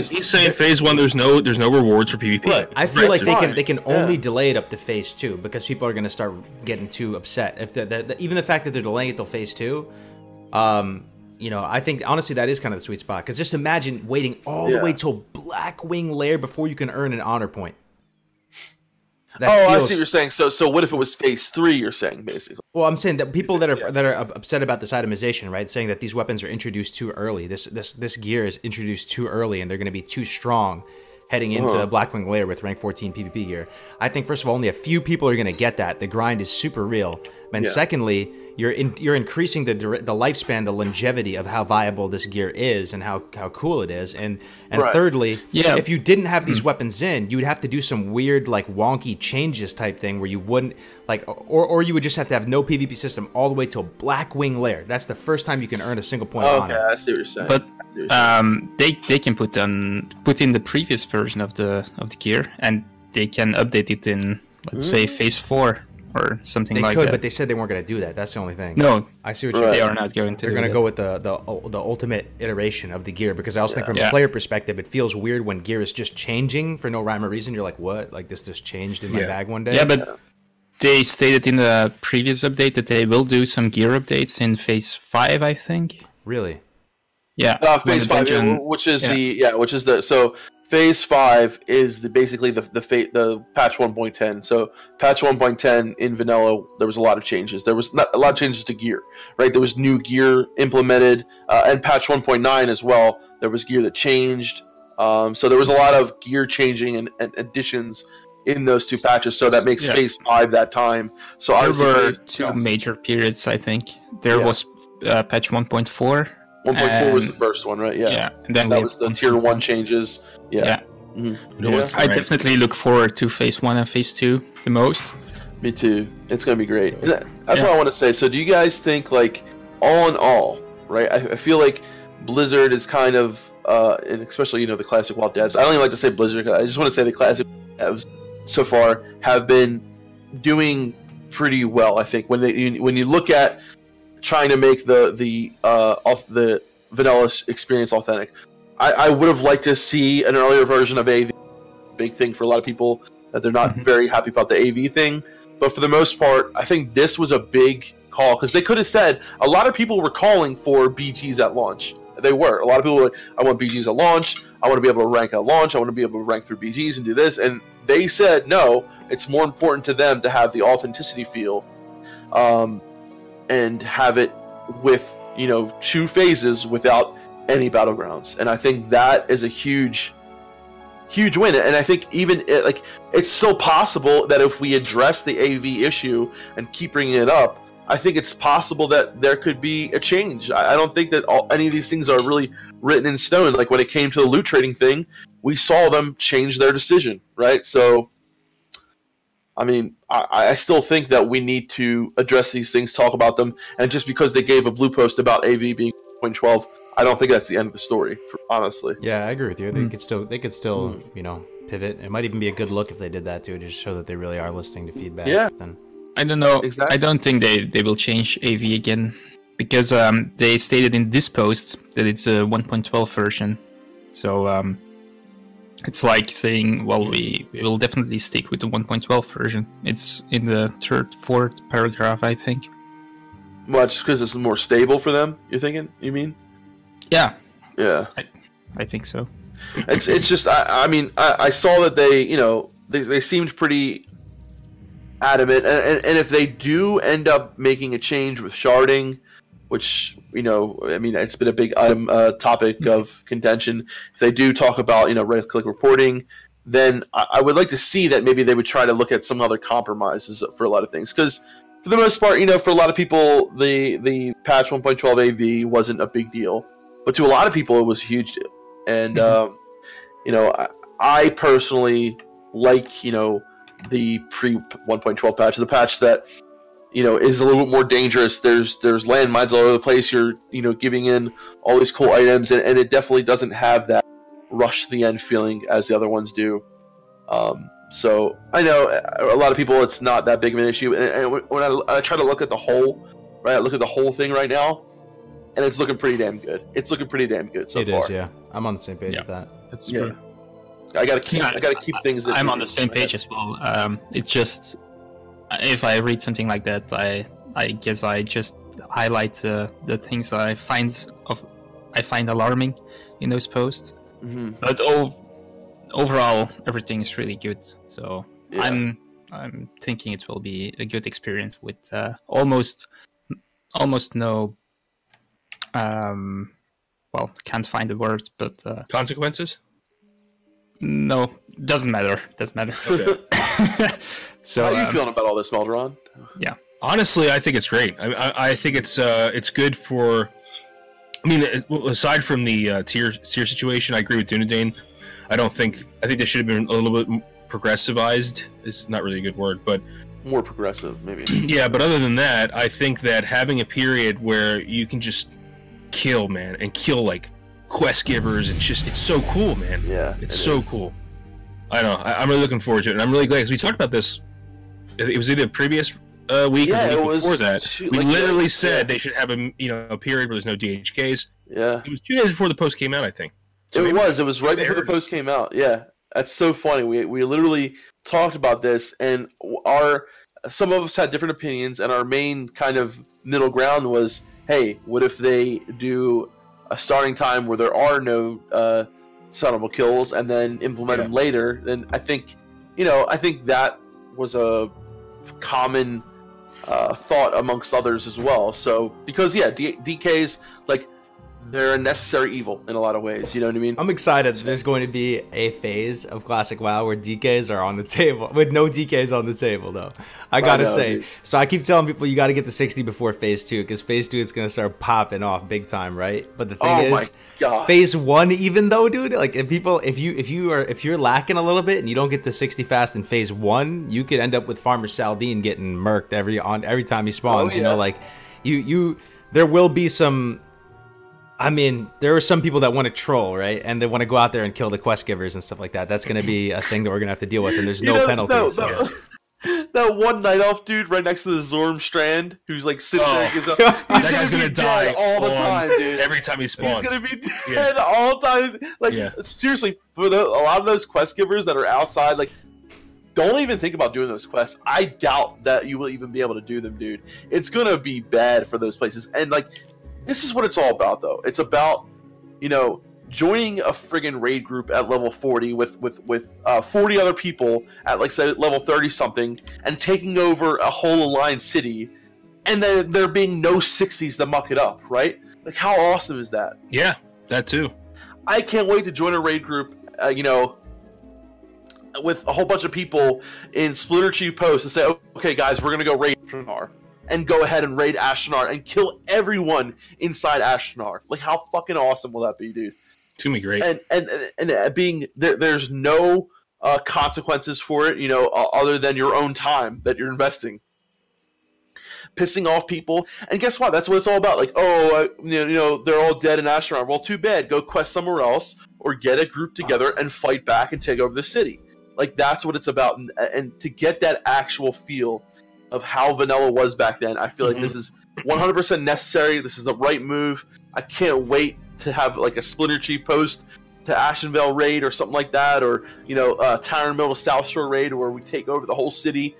He's saying phase 1. There's no rewards for PvP. Right. I feel like they can only delay it up to phase 2 because people are going to start getting too upset. If even the fact that they're delaying it till phase 2, I think honestly that is kind of the sweet spot. Because just imagine waiting all the way till Blackwing Lair before you can earn an honor point. I see what you're saying. So what if it was phase 3? You're saying basically. Well, I'm saying that people that are upset about this itemization, right? Saying that these weapons are introduced too early. This gear is introduced too early, and they're going to be too strong heading into Blackwing Lair with rank 14 PvP gear. I think first of all, only a few people are going to get that. The grind is super real, and secondly, you're increasing the lifespan, the longevity of how viable this gear is and how cool it is, and thirdly, if you didn't have these weapons in, you would have to do some weird like wonky changes type thing where you wouldn't like, or you would just have to have no PvP system all the way till Blackwing Lair. That's the first time you can earn a single point of honor. Okay, I see what you're saying. But they can put in the previous version of the gear, and they can update it in let's say phase 4. Or something like that. They could, but they said they weren't going to do that. That's the only thing. No, I see what you're They saying. are not going to. They're going to go with the ultimate iteration of the gear because I also think from a player perspective, it feels weird when gear is just changing for no rhyme or reason. You're like, what? Like this just changed in my bag one day? Yeah, but they stated in the previous update that they will do some gear updates in phase 5, I think. Really? Yeah. Phase 5, which is so. Phase 5 is basically the patch 1.10. So patch 1.10 in vanilla, there was a lot of changes. There was not a lot of changes to gear, right? There was new gear implemented, and patch 1.9 as well. There was gear that changed. So there was a lot of gear changing and additions in those 2 patches. So that makes phase 5 that time. So there were 2 major periods, I think. There was patch 1.4. 1.4 was the first one, right? Yeah. And then that was the tier 1 changes. Yeah. I definitely look forward to phase 1 and phase 2 the most. Me too. It's going to be great. And that's what I want to say. So do you guys think, like, all in all, right? I feel like Blizzard is kind of, and especially, the Classic WoW devs. I don't even like to say Blizzard. I just want to say the Classic devs so far have been doing pretty well, I think. When you look at trying to make the vanilla experience authentic. I would have liked to see an earlier version of AV. Big thing for a lot of people that they're not very happy about the AV thing. But for the most part, I think this was a big call because they could have said a lot of people were calling for BGs at launch. They were. A lot of people were like, I want BGs at launch. I want to be able to rank at launch. I want to be able to rank through BGs and do this. And they said, no, it's more important to them to have the authenticity feel. And have it with 2 phases without any battlegrounds, and I think that is a huge win. And I think even it's still possible that if we address the AV issue and keep bringing it up, I think it's possible that there could be a change. I don't think that any of these things are really written in stone. Like when it came to the loot trading thing, we saw them change their decision, right? So I mean, I still think that we need to address these things, talk about them, and just because they gave a blue post about AV being 0.12, I don't think that's the end of the story, honestly. Yeah, I agree with you. They could still, you know, pivot. It might even be a good look if they did that too, to just show that they really are listening to feedback. Yeah. Then. I don't know. Exactly. I don't think they will change AV again, because they stated in this post that it's a 1.12 version. So it's like saying, well, we will definitely stick with the 1.12 version. It's in the fourth paragraph, I think. Well, just because it's more stable for them, you're thinking? You mean? Yeah. Yeah. I think so. It's just, I mean, I saw that they, you know, they seemed pretty adamant, and if they do end up making a change with sharding, which, you know, I mean, it's been a big topic of contention. If they do talk about, you know, right-click reporting, then I would like to see that maybe they would try to look at some other compromises for a lot of things. Because for the most part, you know, for a lot of people, the patch 1.12 AV wasn't a big deal. But to a lot of people, it was a huge deal. And, you know, I personally like, you know, the pre-1.12 patch, the patch that, you know, is a little bit more dangerous. There's landmines all over the place. You're, you know, giving in all these cool items, and it definitely doesn't have that rush to the end feeling as the other ones do. So I know a lot of people, it's not that big of an issue. And when I try to look at the whole, right, I look at the whole thing right now, and it's looking pretty damn good. It's looking pretty damn good so far. It is, yeah. I'm on the same page with that. That's true. I gotta keep things. I'm on the same page as well. It's just, if I read something like that, I guess I just highlight the things I find alarming in those posts. Mm-hmm. But overall, everything is really good. So yeah. I'm thinking it will be a good experience with almost no. Well, can't find the words, but consequences. No, doesn't matter. Okay. So, how are you feeling about all this, Melderon? Yeah, honestly, I think it's great. I think it's good for. I mean, aside from the tier situation, I agree with Dunedain. I think they should have been a little bit progressivized. It's not really a good word, but more progressive, maybe. Yeah, but other than that, I think that having a period where you can just kill, man, and kill like quest givers, it's so cool, man. Yeah, it's so cool. I know. I'm really looking forward to it, and I'm really glad because we talked about this. It was either the previous week or the week before that. We literally said they should have a period where there's no DHKs. Yeah. It was 2 days before the post came out, I think. So it was right before the post came out. Yeah, that's so funny. We literally talked about this, and some of us had different opinions, and our main kind of middle ground was, hey, what if they do a starting time where there are no sunnable kills, and then implement them later? Then I think that was a common thought amongst others as well. So because DKs, like, they're a necessary evil in a lot of ways. You know what I mean? I'm excited. There's going to be a phase of Classic WoW where DKs are on the table, with no DKs on the table, though. I gotta say. Dude. So I keep telling people you got to get the 60 before phase 2, because phase 2 is gonna start popping off big time, right? But the thing is, phase 1, even though, dude, like if you're lacking a little bit and you don't get the 60 fast in phase 1, you could end up with Farmer Saldine getting murked every time he spawns. You know, like there will be some. I mean, there are some people that want to troll, right? And they want to go out there and kill the quest givers and stuff like that. That's going to be a thing that we're going to have to deal with, and there's no penalties. That one night elf dude right next to the Zorm Strand, who's like sitting there, he's that guy's gonna die all the time, dude. Every time he spawns, he's gonna be dead all the time. Like, seriously, for a lot of those quest givers that are outside, like, don't even think about doing those quests. I doubt that you will even be able to do them, dude. It's gonna be bad for those places, and like. This is what it's all about, though. It's about, joining a friggin' raid group at level 40 with 40 other people at, like, say, level 30-something, and taking over a whole aligned city, and then there being no 60s to muck it up, right? Like, how awesome is that? Yeah, that too. I can't wait to join a raid group, with a whole bunch of people in Splinter Chief Post and say, okay, guys, we're going to go raid Ashtanar. And go ahead and raid Ashtanar and kill everyone inside Ashtanar. Like, how fucking awesome will that be, dude? It's gonna be great. And being there's no consequences for it, other than your own time that you're investing. Pissing off people, and guess what? That's what it's all about. Like, they're all dead in Asheron. Well, too bad. Go quest somewhere else, or get a group together and fight back and take over the city. Like, that's what it's about. And to get that actual feel of how vanilla was back then, I feel like this is 100% necessary. This is the right move. I can't wait to have like a Splinter Chief post to Ashenvale raid or something like that, or Tyrant Mill to South Shore raid where we take over the whole city,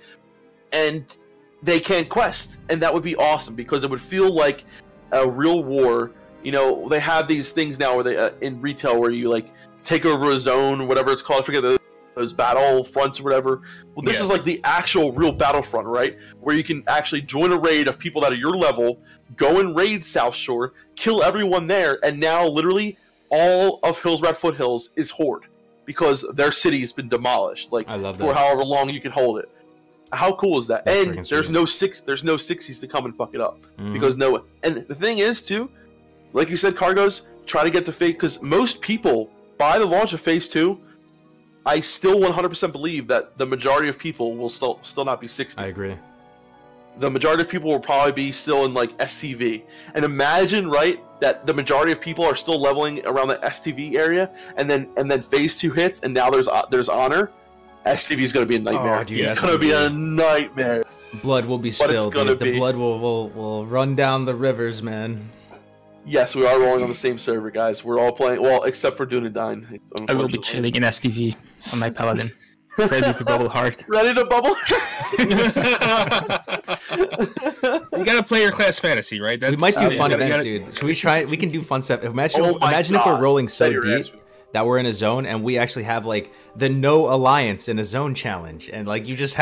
and they can't quest, and that would be awesome because it would feel like a real war. They have these things now where they in retail where you like take over a zone, whatever it's called. I forget those battle fronts or whatever. Well, this is like the actual real battlefront, right? Where you can actually join a raid of people that are your level, go and raid South Shore, kill everyone there, and now literally all of Hillsbrad Foothills is Horde because their city has been demolished. Like, I love that. For however long you can hold it. How cool is that? That's and there's no 60s to come and fuck it up because and the thing is too, like you said, Kargoz, try to get to phase, because most people by the launch of phase 2, I still 100% believe that the majority of people will still not be 60. I agree. The majority of people will probably be still in like SCV. And imagine, right, that the majority of people are still leveling around the STV area, and then phase 2 hits, and now there's honor. STV is going to be a nightmare. Oh, dude, it's going to be a nightmare. Blood will be spilled. Dude. The blood will run down the rivers, man. Yes, we are rolling on the same server, guys. We're all playing, well, except for Dunedain. I will be chilling in STV on my paladin, ready to bubble hard. Ready to bubble? You gotta play your class fantasy, right? We might do fun events, dude. Should we try? We can do fun stuff. Imagine if we're rolling so deep that we're in a zone and we actually have like the no alliance in a zone challenge, and like you just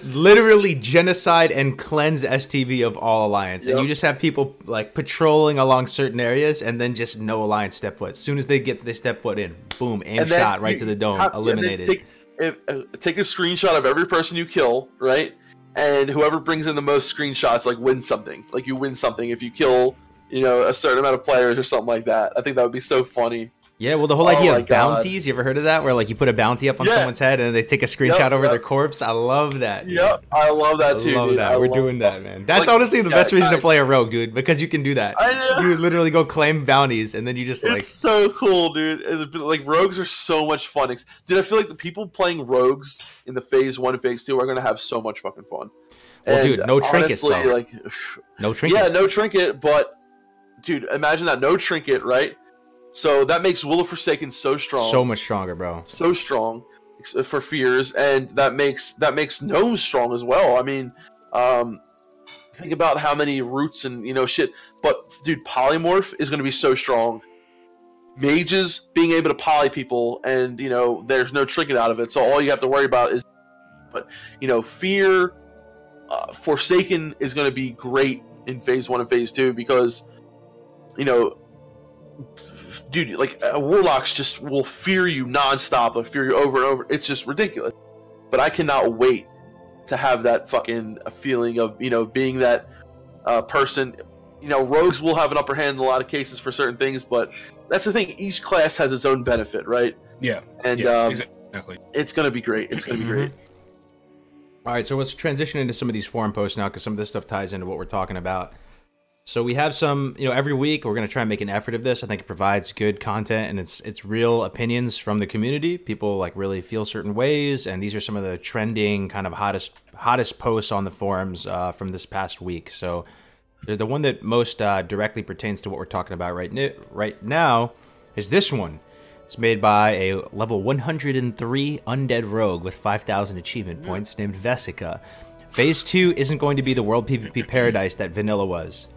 literally genocide and cleanse STV of all alliance, and you just have people like patrolling along certain areas, and then just no alliance step foot. As soon as they get their step foot in, boom, aim shot right to the dome, eliminated. Take a screenshot of every person you kill, right? And whoever brings in the most screenshots like wins something. Like you win something if you kill a certain amount of players or something like that. I think that would be so funny. Yeah, well, the whole idea of bounties, you ever heard of that? Where, like, you put a bounty up on someone's head and they take a screenshot over their corpse? I love that. Yep, I love that too, dude. We're doing that, man. That's honestly the best reason to play a rogue, dude, because you can do that. You literally go claim bounties, and then you just, It's so cool, dude. Like, rogues are so much fun. Dude, I feel like the people playing rogues in the Phase 1 and Phase 2 are going to have so much fucking fun. Well, dude, no trinkets, though. Like, no trinkets. Yeah, no trinket, but, dude, imagine that. No trinket, right? So that makes Will of Forsaken so strong. So much stronger, bro. So strong for fears, and that makes Gnomes strong as well. I mean, think about how many roots and shit. But dude, Polymorph is going to be so strong. Mages being able to poly people, and there's no trinket out of it. So all you have to worry about is, fear. Forsaken is going to be great in Phase 1 and Phase 2 because, dude, like warlocks just will fear you nonstop. They'll fear you over and over. It's just ridiculous. But I cannot wait to have that fucking feeling of being that person. Rogues will have an upper hand in a lot of cases for certain things, but that's the thing. Each class has its own benefit, right? Yeah. And exactly. It's gonna be great. It's gonna be great. All right, so let's transition into some of these forum posts now, because some of this stuff ties into what we're talking about. So we have some, every week we're going to try and make an effort of this. I think it provides good content, and it's real opinions from the community. People like really feel certain ways, and these are some of the trending kind of hottest posts on the forums from this past week. So the one that most directly pertains to what we're talking about right now is this one. It's made by a level 103 undead rogue with 5,000 achievement points named Vesica. Phase 2 isn't going to be the world PvP paradise that vanilla was.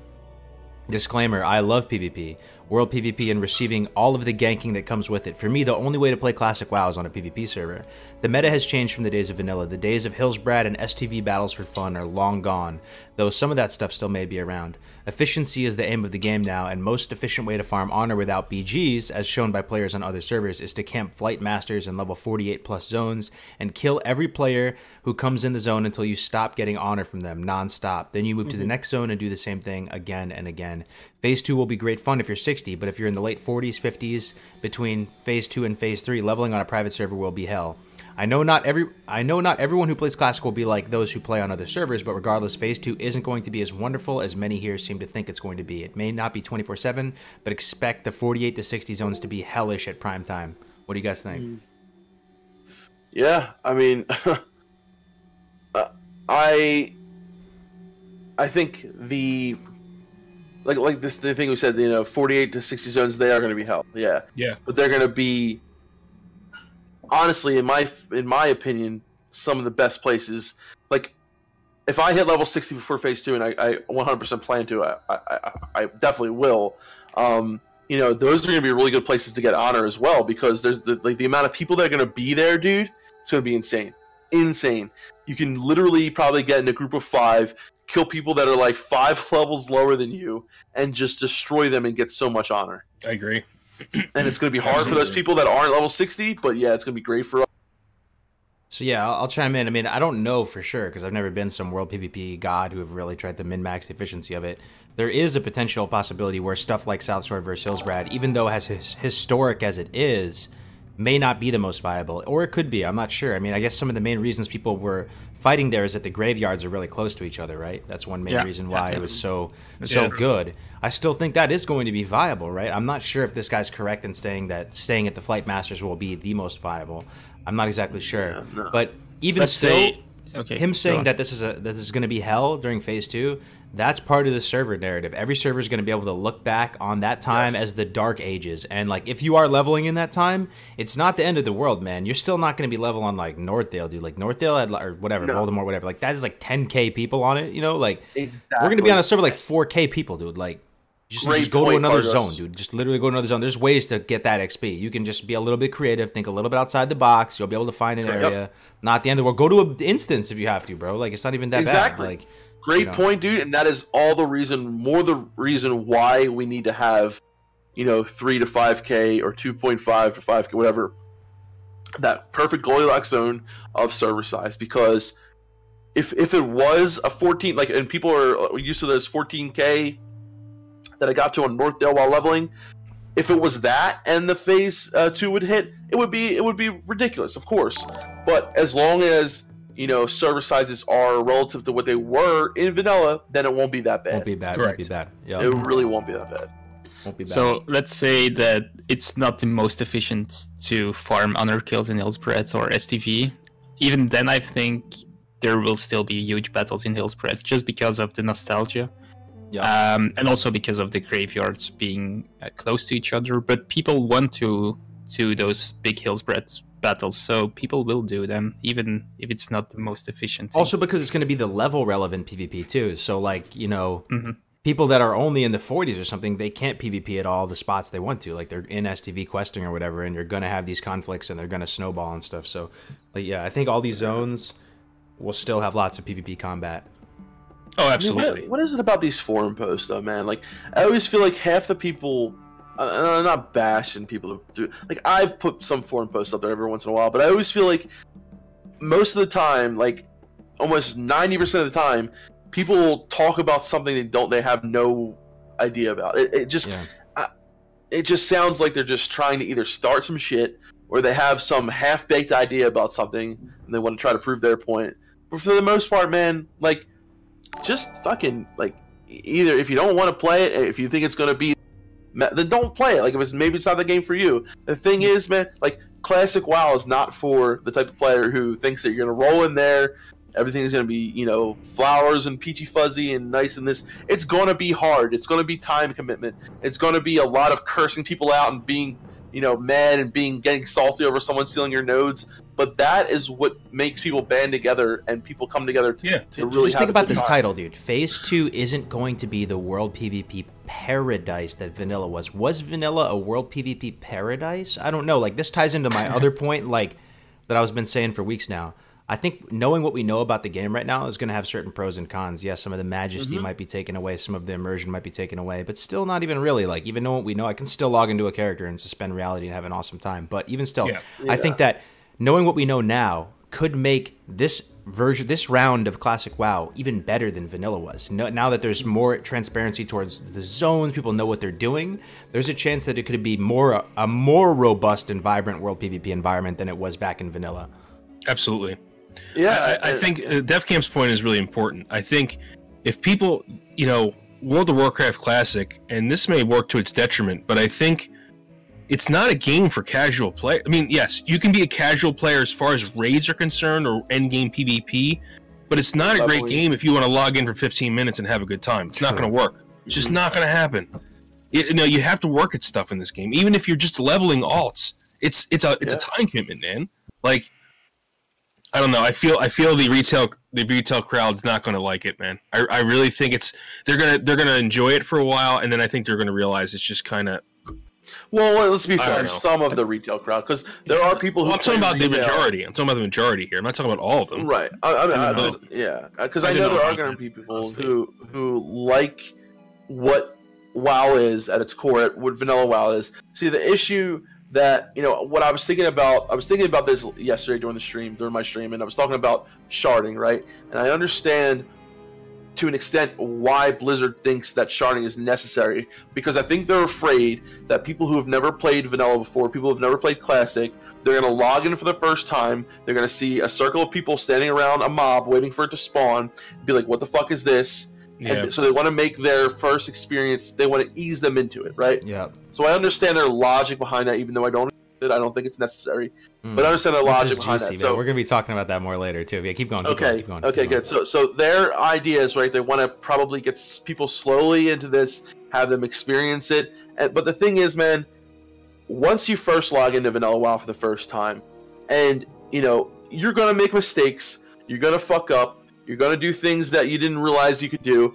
Disclaimer, I love PvP, world PvP, and receiving all of the ganking that comes with it. For me, the only way to play Classic WoW is on a PvP server. The meta has changed from the days of vanilla. The days of Hillsbrad and STV battles for fun are long gone, though some of that stuff still may be around. Efficiency is the aim of the game now, and most efficient way to farm honor without BGs, as shown by players on other servers, is to camp Flight Masters in level 48 plus zones and kill every player who comes in the zone until you stop getting honor from them non-stop. Then you move to the next zone and do the same thing again and again. Phase 2 will be great fun if you're 60, but if you're in the late 40s, 50s, between Phase 2 and Phase 3, leveling on a private server will be hell. I know not everyone who plays Classic will be like those who play on other servers, but regardless, Phase 2 isn't going to be as wonderful as many here seem to think it's going to be. It may not be 24/7, but expect the 48 to 60 zones to be hellish at prime time. What do you guys think? Yeah, I mean, I think the thing we said, 48 to 60 zones, they are going to be hell. Yeah. Yeah. But they're going to be, honestly, in my opinion, some of the best places. Like, if I hit level 60 before Phase 2, and I 100% plan to, I definitely will. Those are going to be really good places to get honor as well, because there's the amount of people that are going to be there, dude. It's going to be insane. You can literally probably get in a group of 5, kill people that are like 5 levels lower than you, and just destroy them and get so much honor. I agree. And it's going to be hard for those people that aren't level 60, but yeah, it's going to be great for us. So yeah, I'll chime in. I mean, I don't know for sure because I've never been some world PvP god who have really tried to min-max the efficiency of it. There is a potential possibility where stuff like South Sword versus Hillsbrad, even though as historic as it is, may not be the most viable, or it could be. I'm not sure. I mean, I guess some of the main reasons people were fighting there is that the graveyards are really close to each other, right? That's one main reason why it was so good. I still think that is going to be viable, right? I'm not sure if this guy's correct in saying that staying at the Flight Masters will be the most viable. I'm not exactly sure, but even still, him saying that this is going to be hell during Phase 2. That's part of the server narrative. Every server is going to be able to look back on that time as the Dark Ages. And, like, if you are leveling in that time, it's not the end of the world, man. You're still not going to be level on, like, Northdale, dude. Like, Northdale had, or whatever, Voldemort, whatever. Like, that is, like, 10K people on it, you know? Like, we're going to be on a server, like, 4K people, dude. Like, just go to another zone, dude. Just literally go to another zone. There's ways to get that XP. You can just be a little bit creative, think a little bit outside the box. You'll be able to find an area. Not the end of the world. Go to an instance if you have to, bro. Like, it's not even that bad. Like, great point, dude, and that is all the reason why we need to have, 3 to 5K or 2.5 to 5K, whatever, that perfect Goldilocks zone of server size. Because if it was a 14, like, and people are used to those 14K that I got to on Northdale while leveling, if it was that and the Phase 2 would hit, it would be ridiculous, of course. But as long as server sizes are relative to what they were in vanilla, then it won't be that bad. Won't be bad. Correct. Won't be bad. Yep. It really won't be that bad. Won't be bad. So let's say that it's not the most efficient to farm honor kills in Hillspread or STV. Even then, I think there will still be huge battles in Hillspread just because of the nostalgia. Yeah. And also because of the graveyards being close to each other. But people want to do those big Hillspread battles, so people will do them, even if it's not the most efficient thing. Also because it's going to be the level relevant PvP too. So, like, people that are only in the 40s or something, they can't PvP at all the spots they want to. Like, they're in STV questing or whatever, and you're going to have these conflicts and they're going to snowball and stuff. So, like, yeah, I think all these zones will still have lots of PvP combat. Oh, absolutely. What is it about these forum posts, though, man? Like, I always feel like half the people, I'm not bashing people who do, like, I've put some forum posts up there every once in a while, but I always feel like most of the time, like, almost 90% of the time, people talk about something they have no idea about. It just sounds like they're just trying to either start some shit or they have some half-baked idea about something and they want to try to prove their point. But for the most part, man, like, just fucking, like, either if you don't want to play it, if you think it's going to be, then don't play it. Like, maybe it's not the game for you. The thing is, man, like, Classic WoW is not for the type of player who thinks that you're going to roll in there, everything's going to be, flowers and peachy fuzzy and nice and this. It's going to be hard. It's going to be time commitment. It's going to be a lot of cursing people out and being, mad and getting salty over someone stealing your nodes. But that is what makes people band together and people come together to really just think about this title, dude. Phase 2 isn't going to be the world PvP paradise that vanilla was. Was vanilla a world PvP paradise? I don't know. Like, this ties into my other point, like, that I've been saying for weeks now. I think knowing what we know about the game right now is going to have certain pros and cons. Yes, some of the majesty might be taken away, some of the immersion might be taken away, but still not even really. Like, even knowing what we know, I can still log into a character and suspend reality and have an awesome time. But even still, I think that knowing what we know now could make this this round of Classic WoW even better than vanilla was. Now that there's more transparency towards the zones, people know what they're doing, there's a chance that it could be a more robust and vibrant world PvP environment than it was back in vanilla. Absolutely. Yeah, I think Defcamp's point is really important. I think if people, you know, World of Warcraft Classic, and this may work to its detriment, but I think it's not a game for casual play. I mean, yes, you can be a casual player as far as raids are concerned or endgame PvP, but it's not a great game if you want to log in for 15 minutes and have a good time. It's not going to work. It's just not going to happen. You know, you have to work at stuff in this game, even if you're just leveling alts. It's a time commitment, man. Like, I don't know. I feel the retail crowd's not going to like it, man. I really think they're gonna enjoy it for a while, and then I think they're going to realize it's just kind of. Well, let's be fair. Some of the retail crowd, because there are people who. I'm talking about the majority. I'm talking about the majority here. I'm not talking about all of them. Right. Because I know there are going to be people who like what WoW is at its core, what vanilla WoW is. See, the issue that, you know, what I was thinking about this yesterday during my stream, and I was talking about sharding, right? And I understand to an extent why Blizzard thinks that sharding is necessary, because I think they're afraid that people who have never played vanilla before, people who have never played classic, they're going to log in for the first time, they're going to see a circle of people standing around a mob waiting for it to spawn, be like, what the fuck is this? Yeah. And so they want to make their first experience, they want to ease them into it, right? Yeah. So I understand their logic behind that, even though I don't think it's necessary. But I understand their logic behind that. So we're going to be talking about that more later too. Yeah, keep going. Okay, good. So their ideas, right? They want to probably get people slowly into this, have them experience it. But the thing is, man, once you first log into vanilla WoW for the first time, and you know you're going to make mistakes, you're going to fuck up, you're going to do things that you didn't realize you could do.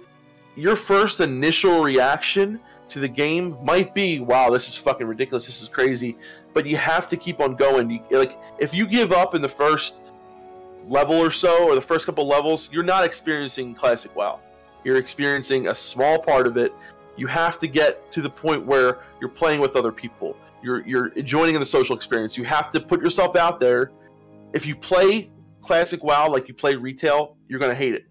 Your first initial reaction to the game might be, wow, this is fucking ridiculous, this is crazy, but you have to keep on going. Like, if you give up in the first level or so, or the first couple levels, you're not experiencing classic WoW. You're experiencing a small part of it. You have to get to the point where you're playing with other people. You're joining in the social experience. You have to put yourself out there. If you play classic WoW like you play retail, you're going to hate it.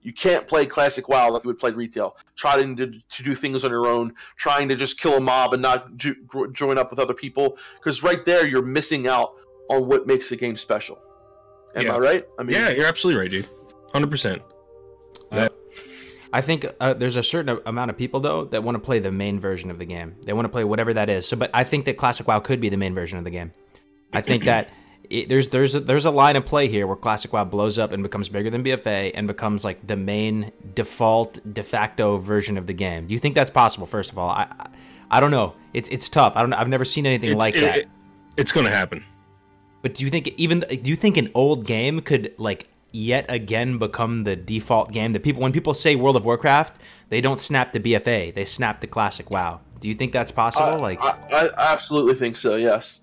You can't play classic WoW like you would play retail, trying to do things on your own, trying to just kill a mob and not join up with other people, because right there you're missing out on what makes the game special. Am I right? I mean, yeah, you're absolutely right, dude. 100%. I think there's a certain amount of people though that want to play the main version of the game. They want to play whatever that is. So, but I think that classic WoW could be the main version of the game. I think that. There's a line of play here where Classic WoW blows up and becomes bigger than BFA and becomes like the main default de facto version of the game. Do you think that's possible? First of all, I don't know. It's tough. I don't know. I've never seen anything like that. It's going to happen. But do you think an old game could like yet again become the default game that when people say World of Warcraft, they don't snap to BFA, they snap to Classic WoW. Do you think that's possible? I absolutely think so. Yes.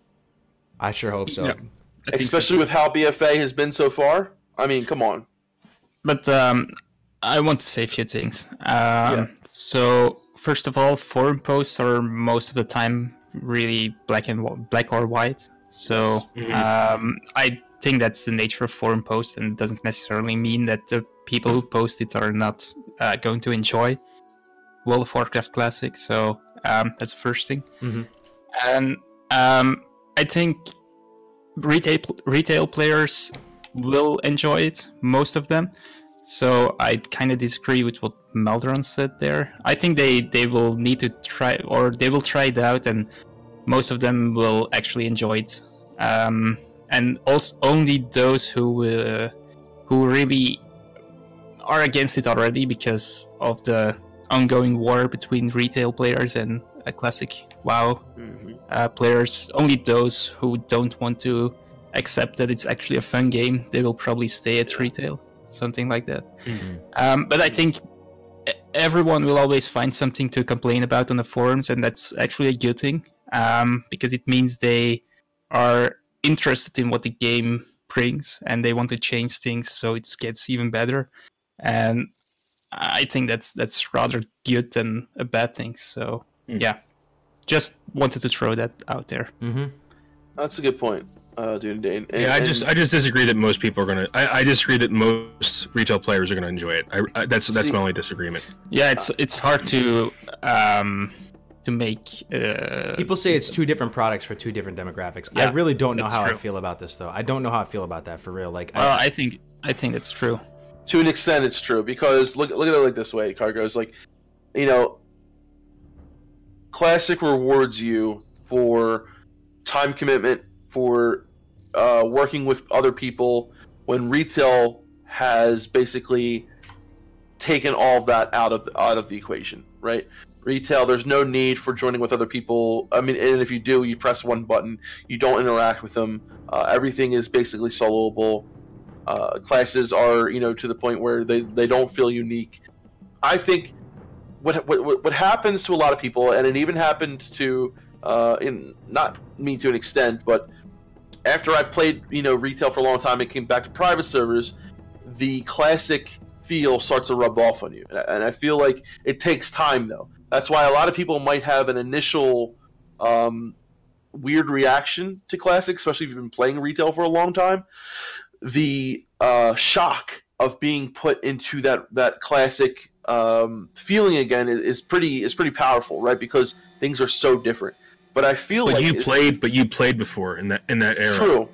I sure hope so. Yeah. Especially with how BFA has been so far. I mean, come on. But I want to say a few things. So, first of all, forum posts are most of the time really black or white. So, I think that's the nature of forum posts, and it doesn't necessarily mean that the people who post it are not going to enjoy World of Warcraft Classic. So, that's the first thing. And I think retail players will enjoy it, most of them. So I kind of disagree with what Melderon said there. I think they will need to try, or they will try it out, and most of them will actually enjoy it. And also only those who really are against it already because of the ongoing war between retail players and classic WoW players, only those who don't want to accept that it's actually a fun game, they will probably stay at retail, something like that. But I think everyone will always find something to complain about on the forums, and that's actually a good thing, because it means they are interested in what the game brings and they want to change things so it gets even better. And I think that's rather good than a bad thing. So yeah, just wanted to throw that out there. That's a good point. Dunedain. Yeah, I just disagree that most people are gonna. I disagree that most retail players are gonna enjoy it. That's my only disagreement. Yeah, it's hard to make. People say it's two different products for two different demographics. Yeah, I really don't know how true. I feel about this though. I don't know how I feel about that for real. Like, I think that's true. To an extent, it's true because look at it like this way, Kargoz. Like, you know, Classic rewards you for time commitment, for working with other people, when retail has basically taken all of that out of the equation, right? Retail, there's no need for joining with other people. I mean, and if you do, you press one button. You don't interact with them. Everything is basically soloable. Classes are, you know, to the point where they don't feel unique. I think what happens to a lot of people, and it even happened to not me to an extent, but after I played, you know, retail for a long time and came back to private servers, the classic feel starts to rub off on you, and I feel like it takes time though. That's why a lot of people might have an initial weird reaction to classic, especially if you've been playing retail for a long time. The shock of being put into that classic feeling again is pretty powerful, right? Because things are so different. But I feel like you played before in that era.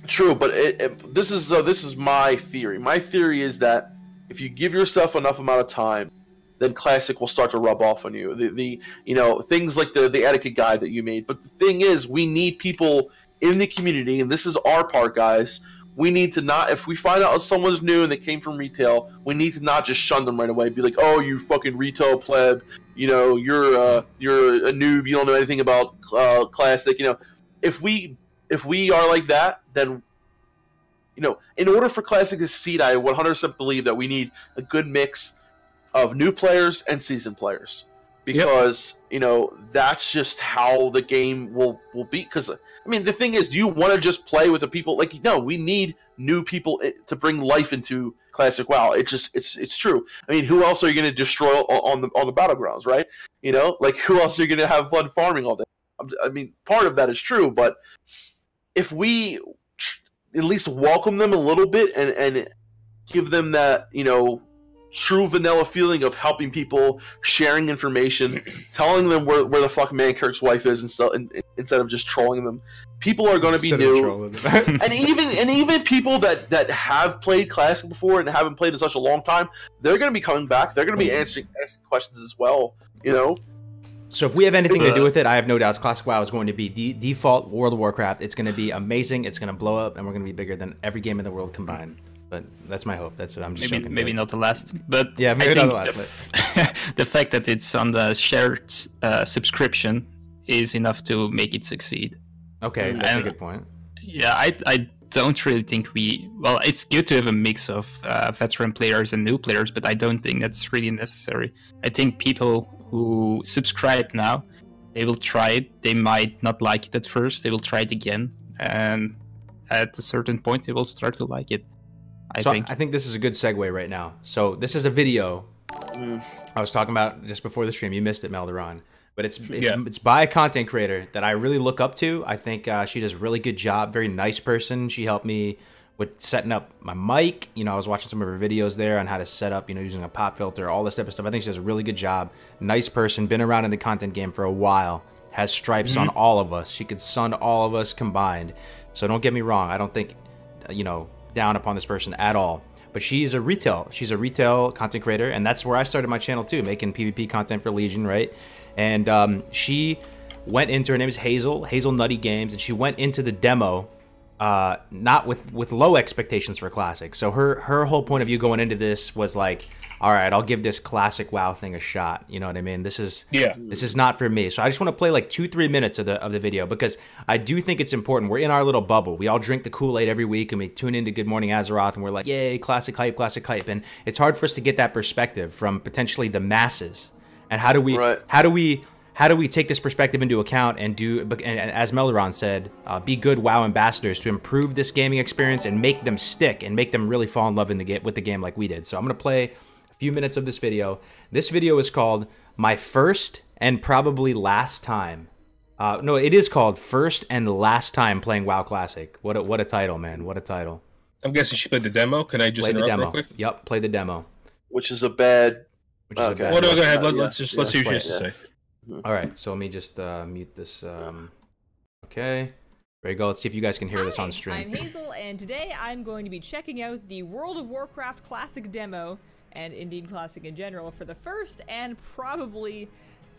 True. But this is my theory. My theory is that if you give yourself enough amount of time, then classic will start to rub off on you. The you know, things like the etiquette guide that you made. But the thing is, we need people in the community, and this is our part, guys. We need to not, if we find out someone's new and they came from retail, we need to not just shun them right away. Be like, oh, you fucking retail pleb, you know, you're a noob, you don't know anything about classic. You know, if we are like that, then, you know, in order for classic to succeed, I 100% believe that we need a good mix of new players and seasoned players. Because, you know, that's just how the game will be. Because, I mean, the thing is, do you want to just play with the people? Like, no, we need new people to bring life into Classic WoW. It's true. I mean, who else are you going to destroy on the battlegrounds, right? You know, like, who else are you going to have fun farming all day? I mean, part of that is true, but if we at least welcome them a little bit and give them that, you know, true vanilla feeling of helping people, sharing information, telling them where the fuck Mankirk's wife is, instead of just trolling them. People are going to be new, and even people that have played Classic before and haven't played in such a long time, they're going to be coming back. They're going to be asking questions as well. You know. So if we have anything to do with it, I have no doubts Classic WoW is going to be the default World of Warcraft. It's going to be amazing. It's going to blow up, and we're going to be bigger than every game in the world combined. But that's my hope. That's what I'm just maybe not the last, but yeah, maybe not the last. The fact that it's on the shared subscription is enough to make it succeed. Okay, that's a good point. Yeah, I don't really think well, it's good to have a mix of veteran players and new players, but I don't think that's really necessary. I think people who subscribe now, they will try it. They might not like it at first. They will try it again, and at a certain point, they will start to like it. I think this is a good segue right now. So this is a video I was talking about just before the stream. You missed it, Melderon. But it's by a content creator that I really look up to. I think she does a really good job. Very nice person. She helped me with setting up my mic. You know, I was watching some of her videos there on how to set up, you know, using a pop filter, all this type of stuff. I think she does a really good job. Nice person. Been around in the content game for a while. Has stripes on all of us. She could sun all of us combined. So don't get me wrong. I don't think, you know, down upon this person at all, but she's a retail content creator, and that's where I started my channel too, making PvP content for Legion, right? And she went into, her name is Hazel Nutty Games, and she went into the demo not with low expectations for Classic. So her whole point of view going into this was like, all right, I'll give this Classic WoW thing a shot. You know what I mean? This is not for me. So I just want to play like 2-3 minutes of the video, because I do think it's important. We're in our little bubble. We all drink the Kool-Aid every week, and we tune into Good Morning Azeroth, and we're like, yay, classic hype. And it's hard for us to get that perspective from potentially the masses. And how do we take this perspective into account and as Melderon said, be good WoW ambassadors to improve this gaming experience and make them stick and make them really fall in love with the game like we did. So I'm gonna play a few minutes of this video. This video is called "My First and Probably Last Time No, it is called First and Last Time Playing WoW Classic. What a title, man. What a title. I'm guessing she played the demo. Can I just interrupt real quick? Yep, play the demo. Which is a bad... Okay. Well, no, go ahead. Let's see what she has to say. All right, so let me just mute this. Okay. There you go. Let's see if you guys can hear this on stream. I'm Hazel, and today I'm going to be checking out the World of Warcraft Classic demo, and indeed Classic in general, for the first and probably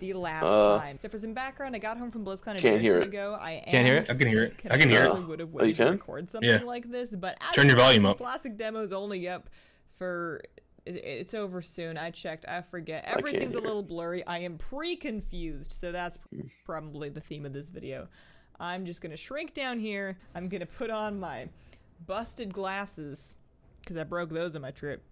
the last time. So for some background, I got home from BlizzCon a day or two ago. Can't hear it? I can hear it. I can hear it. Would have waited to record something like this, but turn your volume up. Classic demo's only up for... It's over soon. I checked. I forget. Everything's a little blurry. I am pre-confused, so that's probably the theme of this video. I'm just going to shrink down here. I'm going to put on my busted glasses, because I broke those on my trip.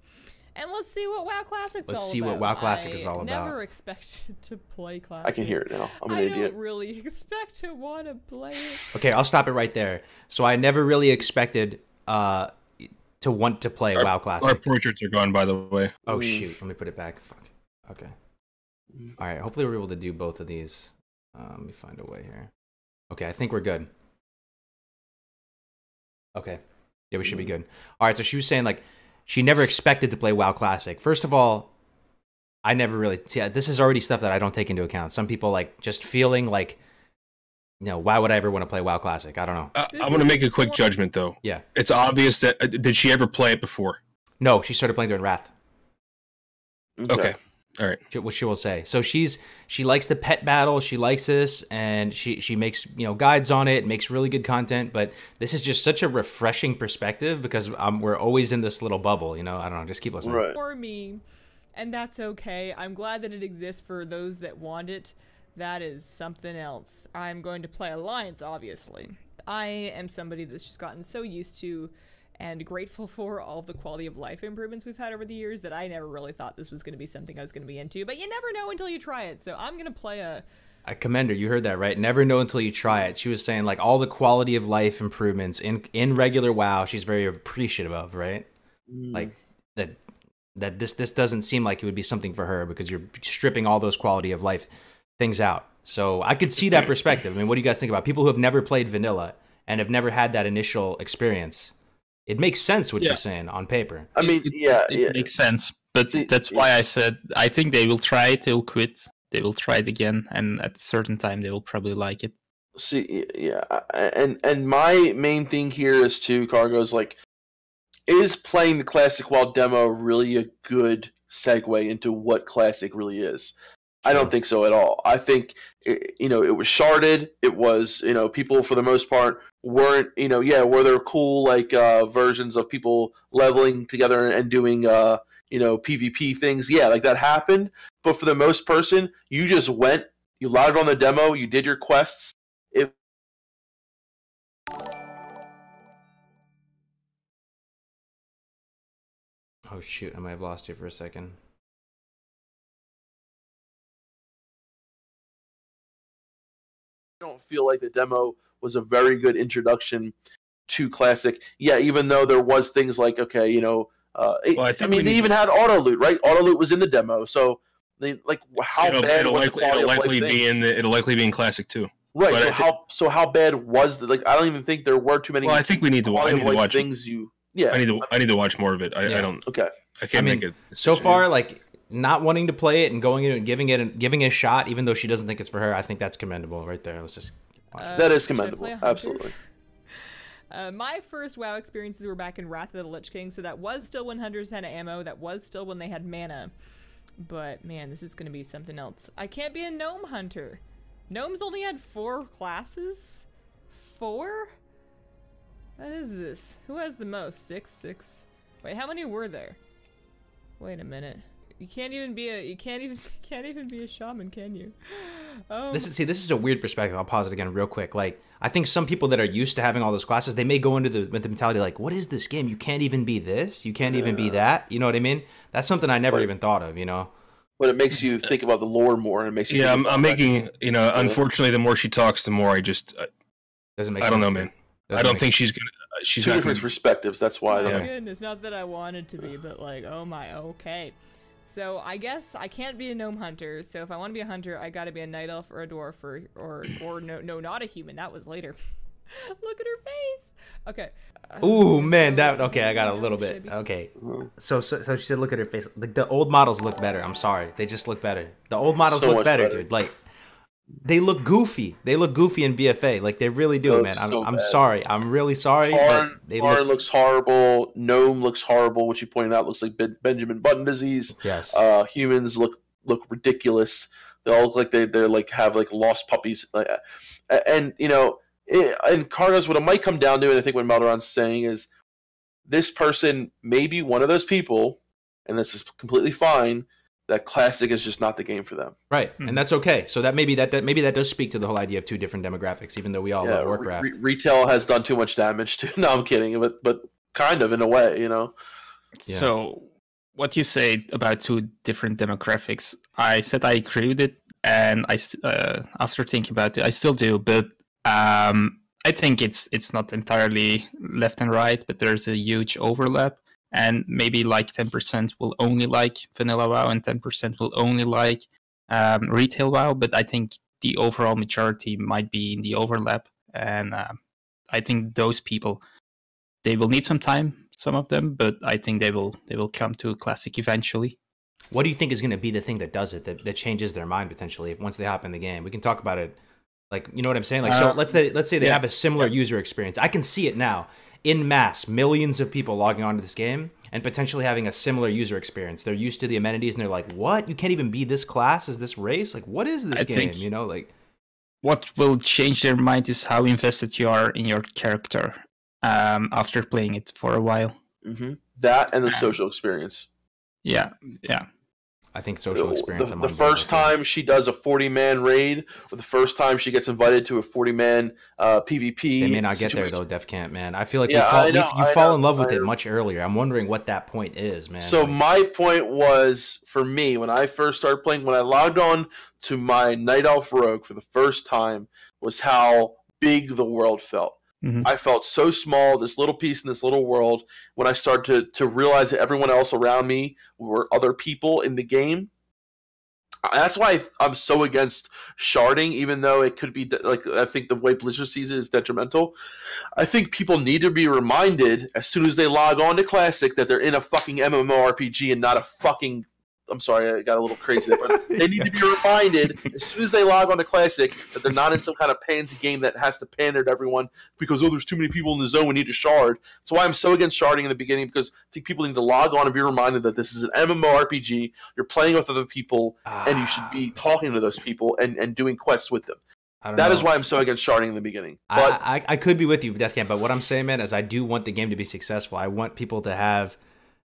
And let's see what WoW Classic's all about. Let's see what WoW Classic is all about. I never expected to play Classic. I can hear it now. I'm an idiot. I don't really expect to want to play it. Okay, I'll stop it right there. So I never really expected... to want to play WoW Classic. Our portraits are gone, by the way. Oh shoot! Let me put it back. Fuck. Okay. All right. Hopefully we're able to do both of these. Let me find a way here. Okay, I think we're good. Okay. Yeah, we should be good. All right. So she was saying like she never expected to play WoW Classic. First of all, I never really. See, this is already stuff that I don't take into account. Some people like just feeling like. No, why would I ever want to play WoW Classic? I don't know. I'm going to make a quick judgment, though. Yeah. It's obvious that... did she ever play it before? No, she started playing during Wrath. Okay. All right. What she will say. So she likes the pet battle. She likes this, and she makes guides on it, makes really good content. But this is just such a refreshing perspective because we're always in this little bubble. I don't know. Just keep listening. Right. For me, and that's okay. I'm glad that it exists for those that want it. That is something else. I'm going to play Alliance, obviously. I am somebody that's just gotten so used to and grateful for all the quality of life improvements we've had over the years that I never really thought this was going to be something I was going to be into. But you never know until you try it. So I'm going to play I commend her. You heard that, right? Never know until you try it. She was saying, like, all the quality of life improvements in regular WoW, she's very appreciative of, right? Like, that this doesn't seem like it would be something for her because you're stripping all those quality of life things out. So I could see that perspective. I mean, what do you guys think about people who have never played vanilla and have never had that initial experience? It makes sense what you're saying on paper. I mean, It makes sense, but that's why I said I think they will try it, they'll quit, they will try it again, and at a certain time they will probably like it. See, yeah, and my main thing here is to Kargoz, like, is playing the Classic WoW demo really a good segue into what Classic really is? I don't think so at all. I think, it was sharded. It was, people for the most part weren't, were there cool, like, versions of people leveling together and doing, PvP things. Yeah, like that happened. But for the most person, you just went, you logged on the demo, you did your quests. Oh, shoot. I might have lost you for a second. I don't feel like the demo was a very good introduction to Classic. Yeah, even though there was things like, okay, they even had auto loot, right? Auto loot was in the demo, so how bad was the quality of life things? It'll likely be in Classic too. Right. But so how bad was the I don't even think there were too many. Well, I think we need to watch things. I need to watch more of it. I don't. Okay. I can't make it so far. Like not wanting to play it and going in and giving it a shot, even though she doesn't think it's for her. I think that's commendable right there. Let's just watch that is commendable. Absolutely. My first WoW experiences were back in Wrath of the Lich King, so that was still 100% ammo. That was still when they had mana. But man, this is going to be something else. I can't be a gnome hunter. Gnomes only had 4 classes? 4? What is this? Who has the most? 6? Wait, how many were there? Wait a minute. You can't even be a shaman, can you? This is a weird perspective. I'll pause it again real quick. Like, I think some people that are used to having all those classes, they may go into with the mentality like, what is this game? You can't even be this. You can't even be that. You know what I mean? That's something I never even thought of, But it makes you think about the lore more, and it makes you. Yeah, I'm making. Unfortunately, the more she talks, the more I just. Doesn't make sense. I don't know, man. I don't think she's gonna. She's two not different perspectives. That's why. Oh my goodness, not that I wanted to be, but like, oh my, okay. So I guess I can't be a gnome hunter. So if I want to be a hunter, I got to be a night elf or a dwarf or no, not a human. That was later. Look at her face. Okay. Ooh, man, okay, I got a little bit. Okay. So she said look at her face. Like, the old models look better. I'm sorry. They just look better. The old models So look much better, better. dude. Like, they look goofy. They look goofy in BFA. Like, they really do, man. I'm sorry. I'm really sorry. Karn But they look... looks horrible. Gnome looks horrible, which you pointed out looks like Benjamin Button disease. Yes. Humans look ridiculous. They all look like they're like have like lost puppies. And you know, and Kargoz, what it might come down to, and I think what Melderon's saying is, this person may be one of those people, and this is completely fine, that Classic is just not the game for them. Right, and that's okay. So that maybe that does speak to the whole idea of two different demographics, even though we all love Warcraft. Retail has done too much damage to. No, I'm kidding, but kind of in a way, you know. Yeah. So, what you say about two different demographics, I said I agree with it, and after thinking about it, I still do, but I think it's not entirely left and right, but there's a huge overlap. And maybe like 10% will only like vanilla WoW and 10% will only like retail WoW. But I think the overall majority might be in the overlap. And I think those people, they will need some time, some of them, but I think they will come to Classic eventually. What do you think is going to be the thing that does it, that changes their mind potentially once they hop in the game? We can talk about it. Like, you know what I'm saying? Like, so let's say they have a similar user experience. I can see it now. In mass, millions of people logging onto this game and potentially having a similar user experience. They're used to the amenities and they're like, what? You can't even be this class as this race? Like, what is this game? You know, like, what will change their mind is how invested you are in your character after playing it for a while. Mm-hmm. That and the social experience. Yeah. I think social experience. The first time she does a 40-man raid, or the first time she gets invited to a 40-man PvP. They may not get there though, Defcamp, man. I feel like you fall in love with it much earlier. I'm wondering what that point is, man. So my point was, for me, when I first started playing, when I logged on to my Night Elf Rogue for the first time, was how big the world felt. Mm-hmm. I felt so small, this little piece in this little world, when I started to realize that everyone else around me were other people in the game. That's why I'm so against sharding, even though it could be, like, I think the way Blizzard sees it is detrimental. I think people need to be reminded as soon as they log on to Classic that they're in a fucking MMORPG and not a fucking... I'm sorry, I got a little crazy there, but they need to be reminded as soon as they log on to Classic that they're not in some kind of pansy game that has to pander to everyone because, oh, there's too many people in the zone, we need to shard. That's why I'm so against sharding in the beginning, because I think people need to log on and be reminded that this is an MMORPG, you're playing with other people, and you should be talking to those people and doing quests with them. That is why I'm so against sharding in the beginning. But I could be with you, Deathcamp, but what I'm saying, man, is I do want the game to be successful. I want people to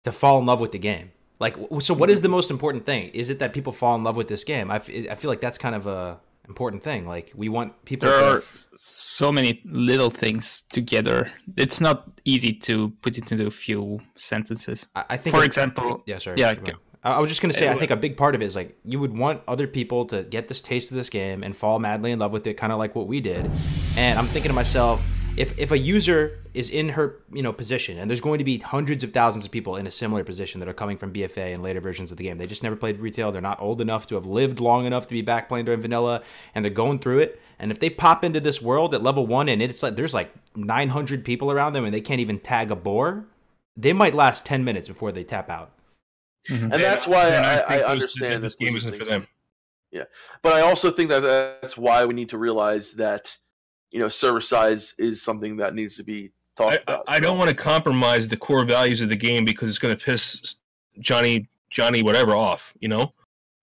fall in love with the game. Like, so what is the most important thing? Is it that people fall in love with this game? I feel like that's kind of a important thing. Like, we want people There are so many little things together. It's not easy to put it into a few sentences. I think, for example... Yeah, sorry. Yeah, I was just going to say, I think a big part of it is, like, you would want other people to get this taste of this game and fall madly in love with it, kind of like what we did. And I'm thinking to myself, if a user is in her position, and there's going to be hundreds of thousands of people in a similar position that are coming from BFA and later versions of the game, they just never played retail, they're not old enough to have lived long enough to be back playing during vanilla, and they're going through it, and if they pop into this world at level 1 and it's like there's like 900 people around them and they can't even tag a boar, they might last 10 minutes before they tap out. Mm-hmm. And that's why I understand this game isn't for them. Yeah, but I also think that that's why we need to realize that server size is something that needs to be talked about. I don't want to compromise the core values of the game because it's going to piss Johnny whatever off,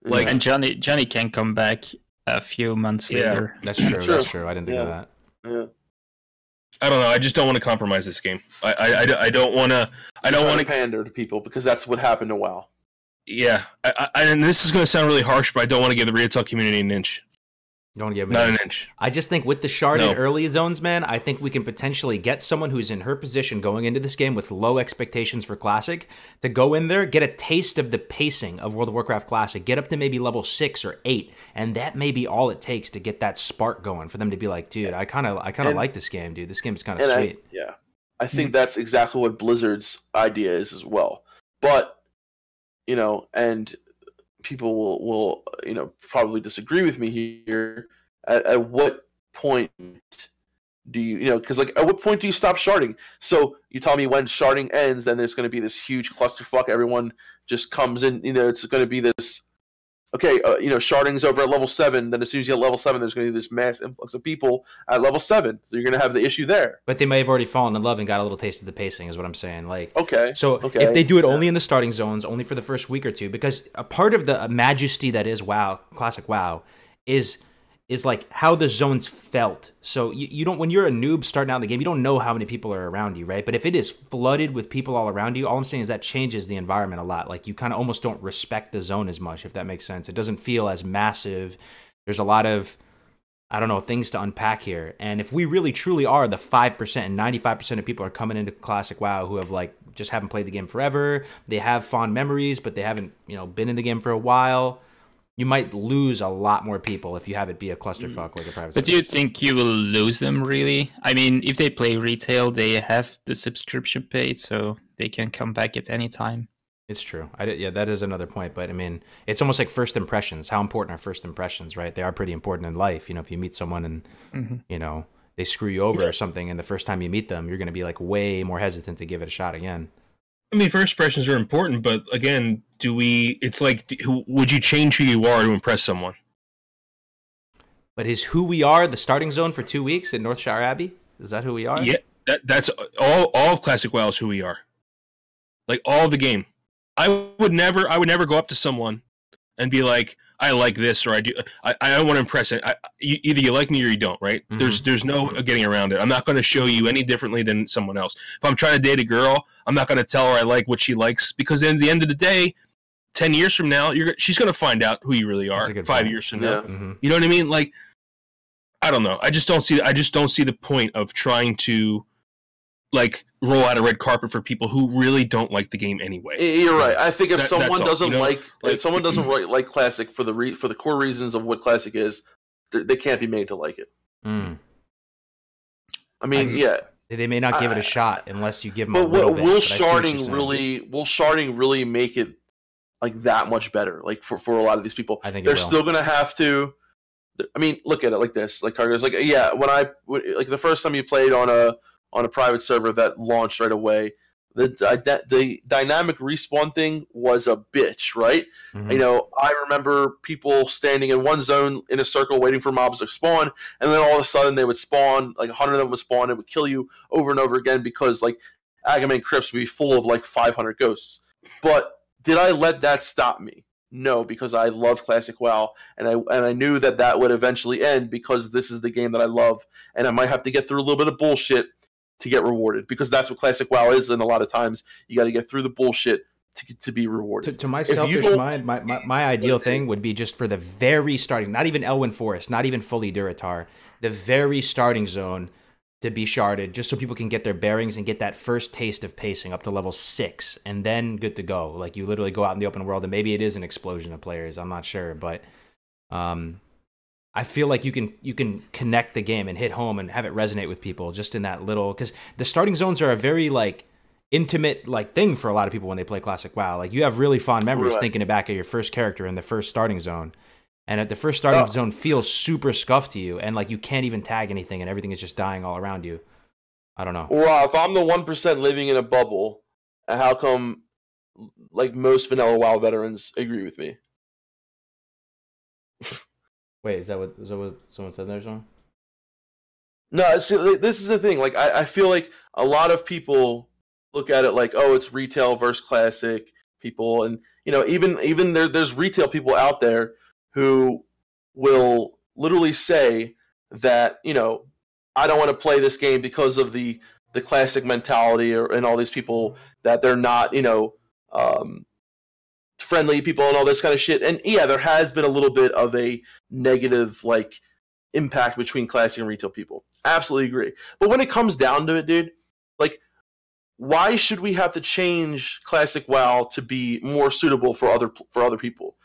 Like, and Johnny can come back a few months later. That's true. That's true. I didn't think of that. Yeah. I don't know. I just don't want to compromise this game. I don't want to. I don't want to pander to people because that's what happened to WoW. Yeah, and this is going to sound really harsh, but I don't want to give the retail community an inch. You don't want to give not an inch. I just think with the sharded early zones, man, I think we can potentially get someone who's in her position going into this game with low expectations for Classic to go in there, get a taste of the pacing of World of Warcraft Classic, get up to maybe level 6 or 8, and that may be all it takes to get that spark going for them to be like, dude, I kind of like this game, dude. This game's kind of sweet. I think that's exactly what Blizzard's idea is as well. But and people will probably disagree with me here. At what point do you because like at what point do you stop sharding? So you tell me when sharding ends, then there's going to be this huge clusterfuck. Everyone just comes in. It's going to be this. Okay, sharding's over at level 7. Then as soon as you get level 7, there's going to be this mass influx of people at level 7. So you're going to have the issue there. But they may have already fallen in love and got a little taste of the pacing, is what I'm saying. Like, okay. So if they do it only in the starting zones, only for the first week or two, because a part of the majesty that is WoW, classic WoW, is like how the zones felt. So you don't, when you're a noob starting out in the game, you don't know how many people are around you, right? But if it is flooded with people all around you, all I'm saying is that changes the environment a lot. Like you kind of almost don't respect the zone as much, if that makes sense. It doesn't feel as massive. There's a lot of, I don't know, things to unpack here. And if we really truly are the 5% and 95% of people are coming into classic WoW who have like just haven't played the game forever, they have fond memories, but they haven't, been in the game for a while, you might lose a lot more people if you have it be a clusterfuck like a private. But do you think you will lose them really? I mean, if they play retail, they have the subscription paid, so they can come back at any time. It's true. Yeah, that is another point. But I mean, it's almost like first impressions. How important are first impressions, right? They are pretty important in life. If you meet someone and they screw you over or something, and the first time you meet them, you're going to be like way more hesitant to give it a shot again. I mean, first impressions are important, but again, it's like, would you change who you are to impress someone? But is who we are the starting zone for 2 weeks in Northshire Abbey? Is that who we are? Yeah, that's all of Classic WoW is who we are. Like, all of the game. I would never go up to someone and be like, I like this, or I don't want to impress it. Either you like me or you don't, right? Mm-hmm. There's no getting around it. I'm not going to show you any differently than someone else. If I'm trying to date a girl, I'm not going to tell her I like what she likes, because then at the end of the day, 10 years from now, she's going to find out who you really are. 5 years from now. Mm-hmm. You know what I mean? Like, I don't know. I just don't see the point of trying to like roll out a red carpet for people who really don't like the game anyway. You're right. I think if someone doesn't like someone doesn't like Classic for the core reasons of what Classic is, they can't be made to like it. Mm. I mean, they may not give it a shot unless you give them a little bit. Will sharding really make it like that much better? Like for a lot of these people, I think they're still gonna have to. I mean, look at it like this. Like Kargoz, like when the first time you played on a private server that launched right away, the dynamic respawn thing was a bitch, right? Mm-hmm. I remember people standing in one zone in a circle waiting for mobs to spawn, and then all of a sudden they would spawn, like 100 of them would spawn, it would kill you over and over again because like Agamemnon crypts would be full of like 500 ghosts. But did I let that stop me? No, because I love Classic WoW, and I knew that would eventually end because this is the game that I love, and I might have to get through a little bit of bullshit to get rewarded, because that's what Classic WoW is, and a lot of times you got to get through the bullshit to be rewarded. To my selfish mind, my ideal thing would be just for the very starting, not even Elwyn Forest, not even fully Durotar, the very starting zone to be sharded, just so people can get their bearings and get that first taste of pacing up to level 6, and then good to go. Like you literally go out in the open world, and maybe it is an explosion of players. I'm not sure, but I feel like you can connect the game and hit home and have it resonate with people just in that little, because the starting zones are a very like intimate like thing for a lot of people when they play Classic WoW. Like you have really fond memories thinking back at your first character in the first starting zone, and at the first starting zone feels super scuffed to you, and like you can't even tag anything, and everything is just dying all around you. I don't know. Well, if I'm the 1% living in a bubble, how come like most vanilla WoW veterans agree with me? Wait, is that what someone said there, Sean? No, see, this is the thing. Like, I feel like a lot of people look at it like, oh, it's retail versus classic people, and even there's retail people out there who will literally say that I don't want to play this game because of the classic mentality, and all these people that they're not friendly people and all this kind of shit. And yeah, there has been a little bit of a negative like impact between classic and retail people. Absolutely agree. But when it comes down to it, dude, like, why should we have to change Classic WoW to be more suitable for other people?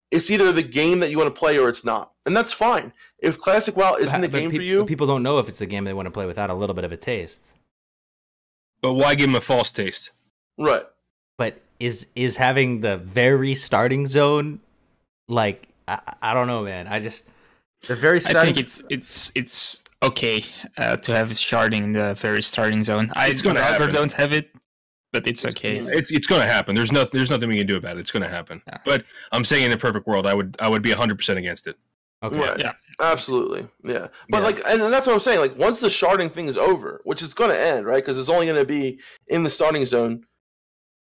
It's either the game that you want to play or it's not, and that's fine. If Classic WoW isn't the game for you, people don't know if it's the game they want to play without a little bit of a taste. But why give them a false taste? Right. But is having the very starting zone like I don't know, man. They're very. I think it's okay to have sharding in the very starting zone. It's gonna happen. Don't have it, but it's okay. It's going to happen. There's nothing we can do about it. It's going to happen. Yeah. But I'm saying in a perfect world, I would be 100% against it. Okay. Right. Yeah. Absolutely. Yeah. But like, and that's what I'm saying. Like, once the sharding thing is over, which is going to end, right? Because it's only going to be in the starting zone.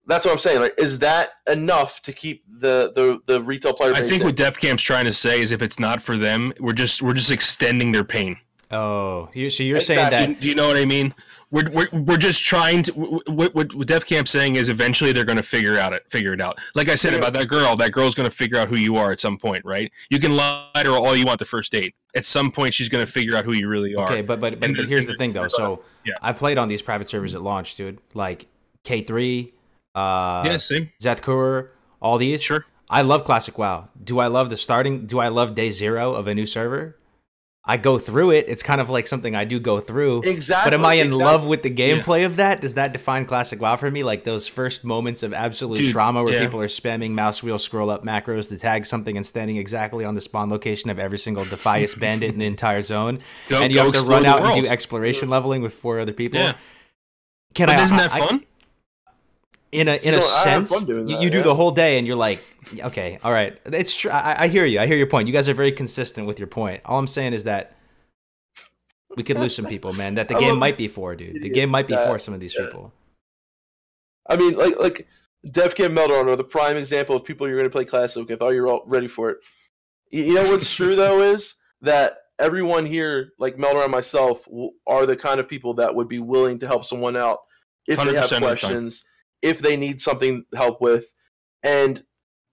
That's what I'm saying. Like, is that enough to keep the retail player base? I think what Defcamp's trying to say is, if it's not for them, we're just extending their pain. Oh, so you're saying that? Do you know what I mean? We're just trying to. What Defcamp's saying is, eventually they're going to figure it out. Like I said about that girl's going to figure out who you are at some point, right? You can lie to her all you want the first date. At some point, she's going to figure out who you really are. Okay, but here's the thing though. So I played on these private servers at launch, dude. Like K3, same. Zethkur, all these. Sure. I love Classic WoW. Do I love Do I love day 0 of a new server? I go through it. It's kind of like something I do go through. Exactly. But am I in love with the gameplay of that? Does that define Classic WoW for me? Like those first moments of absolute trauma where people are spamming mouse wheel scroll up macros to tag something and standing exactly on the spawn location of every single Defias bandit in the entire zone. And you have to run out and do exploration leveling with 4 other people. Yeah. Isn't that fun? In a sense, you do the whole day and you're like, okay, all right. It's true. I hear you. I hear your point. You guys are very consistent with your point. All I'm saying is that we could lose some people, man, that the game might be for, dude. The game might be for some of these people. I mean, like Defcamp Melderon are the prime example of people you're going to play Classic. I thought you were all ready for it. You know what's true, though, is that everyone here, like Melderon and myself, are the kind of people that would be willing to help someone out if they have questions, if they need something to help with. And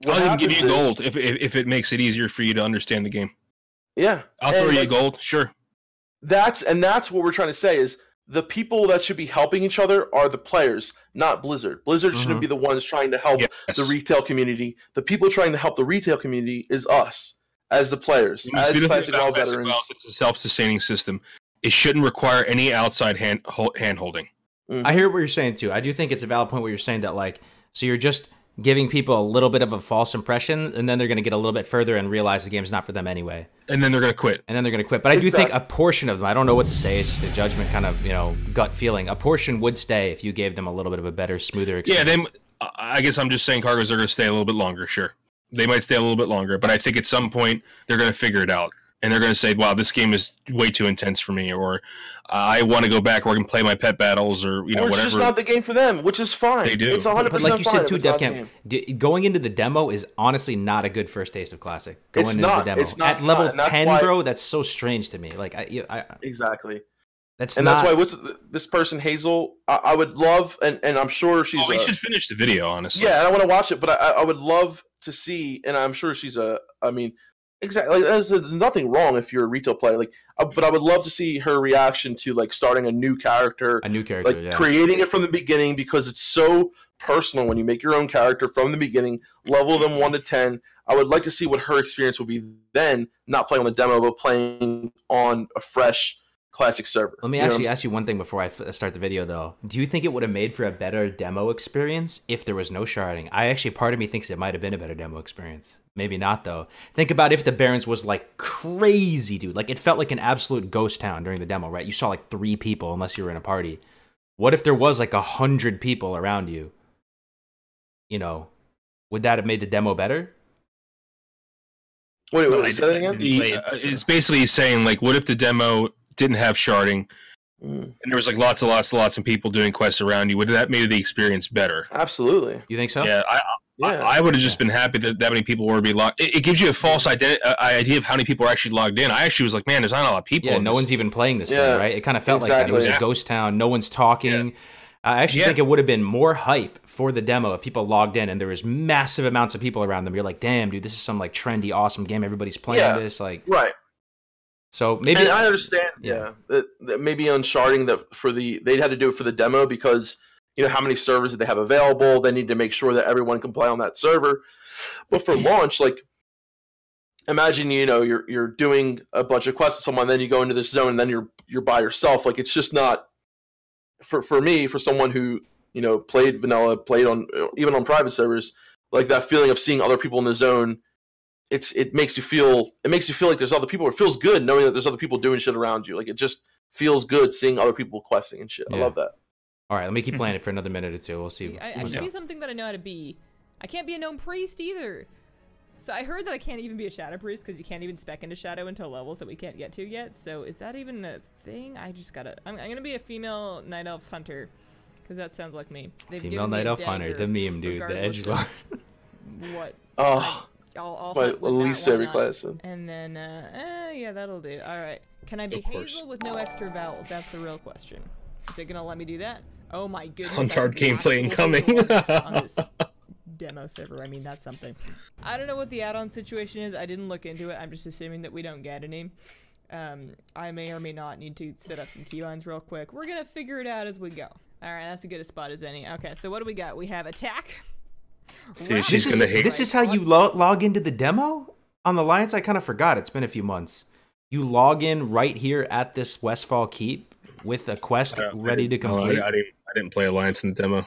I'll even give you gold if it makes it easier for you to understand the game. Yeah. I'll throw you gold, sure. That's what we're trying to say is the people that should be helping each other are the players, not Blizzard. Blizzard shouldn't be the ones trying to help the retail community. The people trying to help the retail community is us, as the players, as Classic WoW veterans. It's a self-sustaining system. It shouldn't require any outside hand-holding. I hear what you're saying, too. I do think it's a valid point where you're saying that, like, so you're just giving people a little bit of a false impression, and then they're going to get a little bit further and realize the game's not for them anyway. And then they're going to quit. But I do think a portion of them, I don't know what to say, it's just a judgment kind of, gut feeling. A portion would stay if you gave them a little bit of a better, smoother experience. Yeah, I guess I'm just saying Kargoz are going to stay a little bit longer, sure. They might stay a little bit longer, but I think at some point they're going to figure it out. And they're going to say, wow, this game is way too intense for me, or I want to go back where I can play my pet battles, or whatever. It's just not the game for them, which is fine. They do. It's 100% but like you said, too, Defcamp, going into the demo is honestly not a good first taste of Classic. Going into the demo. It's not. At level 10, bro, that's so strange to me. Like, exactly. That's why this person, Hazel, I would love, and I'm sure she's... Oh, we should finish the video, honestly. Yeah, and I want to watch it, but I would love to see, and I'm sure she's exactly. There's nothing wrong if you're a retail player, but I would love to see her reaction to starting a new character, creating it from the beginning, because it's so personal when you make your own character from the beginning, level them 1 to 10. I would like to see what her experience will be then, not playing on the demo, but playing on a fresh Classic server. Let me actually ask you one thing before I start the video, though. Do you think it would have made for a better demo experience if there was no sharding? Part of me thinks it might have been a better demo experience. Maybe not, though. Think about if the Barrens was crazy, dude. It felt like an absolute ghost town during the demo, right? You saw 3 people unless you were in a party. What if there was 100 people around you? Would that have made the demo better? Wait, say that again? It's basically saying, what if the demo didn't have sharding, and there was lots of people doing quests around you? Would that make the experience better? Absolutely. You think so? Yeah, I would have just been happy that many people were being logged. It gives you a false idea of how many people are actually logged in. I actually was like, man, there's not a lot of people. Yeah, no one's even playing this thing, right? It kind of felt like that. It was a ghost town. No one's talking. Yeah. I actually think it would have been more hype for the demo if people logged in and there was massive amounts of people around them. You're like, damn, dude, this is some trendy, awesome game. Everybody's playing this. Right. So maybe, and I understand, that maybe on sharding they had to do it for the demo because how many servers that they have available. They need to make sure that everyone can play on that server. But for launch, imagine you're doing a bunch of quests with someone, then you go into this zone, and then you're by yourself. It's just not for me, for someone who played vanilla, played on even on private servers, that feeling of seeing other people in the zone it makes you feel like there's other people. It feels good knowing that there's other people doing shit around you. Like it just feels good seeing other people questing and shit. I love that. All right, let me keep playing it for another minute or two. We'll see. I should be something that I know how to be. I can't be a gnome priest either. So I heard that I can't even be a shadow priest because you can't even spec into shadow until levels that we can't get to yet. So is that even a thing? I just gotta. I'm gonna be a female night elf hunter because that sounds like me. Female night elf hunter, the meme, dude, the edgelord. What? Oh, my least favorite class. And then, yeah, that'll do. All right. Can I be Hazel with no extra vowels? That's the real question. Is it gonna let me do that? Oh my goodness. Uncharted gameplay incoming. On this demo server. I mean, that's something. I don't know what the add-on situation is. I didn't look into it. I'm just assuming that we don't get any. I may or may not need to set up some keybinds real quick. We're gonna figure it out as we go. All right, that's as good a spot as any. Okay, so what do we got? We have attack. Dude, this is how you log into the demo on the Alliance. I kind of forgot. It's been a few months. You log in right here at this Westfall Keep with a quest ready to complete. I didn't play Alliance in the demo.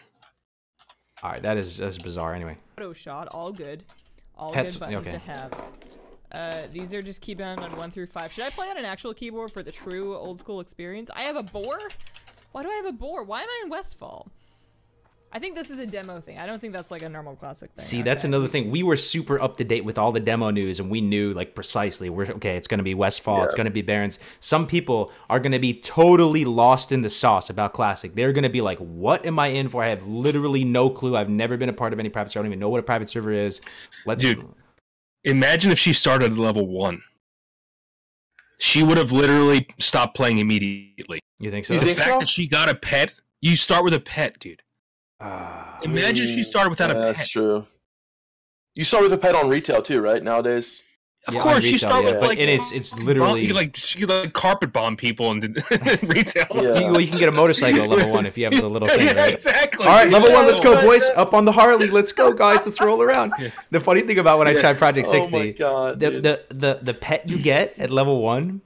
All right, that's bizarre. Anyway, auto shot, all good, all Pets, good buttons okay. to have. These are just keybound on 1 through 5. Should I play on an actual keyboard for the true old school experience? I have a boar. Why do I have a boar? Why am I in Westfall? I think this is a demo thing. I don't think that's like a normal classic thing. See, that's another thing. We were super up to date with all the demo news, and we knew like precisely it's going to be Westfall, it's going to be Barrens. Some people are going to be totally lost in the sauce about classic. They're going to be like, "What am I in for? I have literally no clue. I've never been a part of any private server. I don't even know what a private server is." Dude, imagine if she started at level 1. She would have literally stopped playing immediately. You think so? The fact that she got a pet, you start with a pet, dude. Imagine if she started without a pet. That's true. You start with a pet on retail too, right? Nowadays. Of course, you start with like, and it's literally you like carpet bomb people in retail. Yeah. You can get a motorcycle at level 1 if you have the little thing, Yeah, right? exactly. All right, level 1, let's go, boys. Up on the Harley, let's go, guys. Let's roll around. The funny thing about when I tried Project 60, oh my God, the pet you get at level 1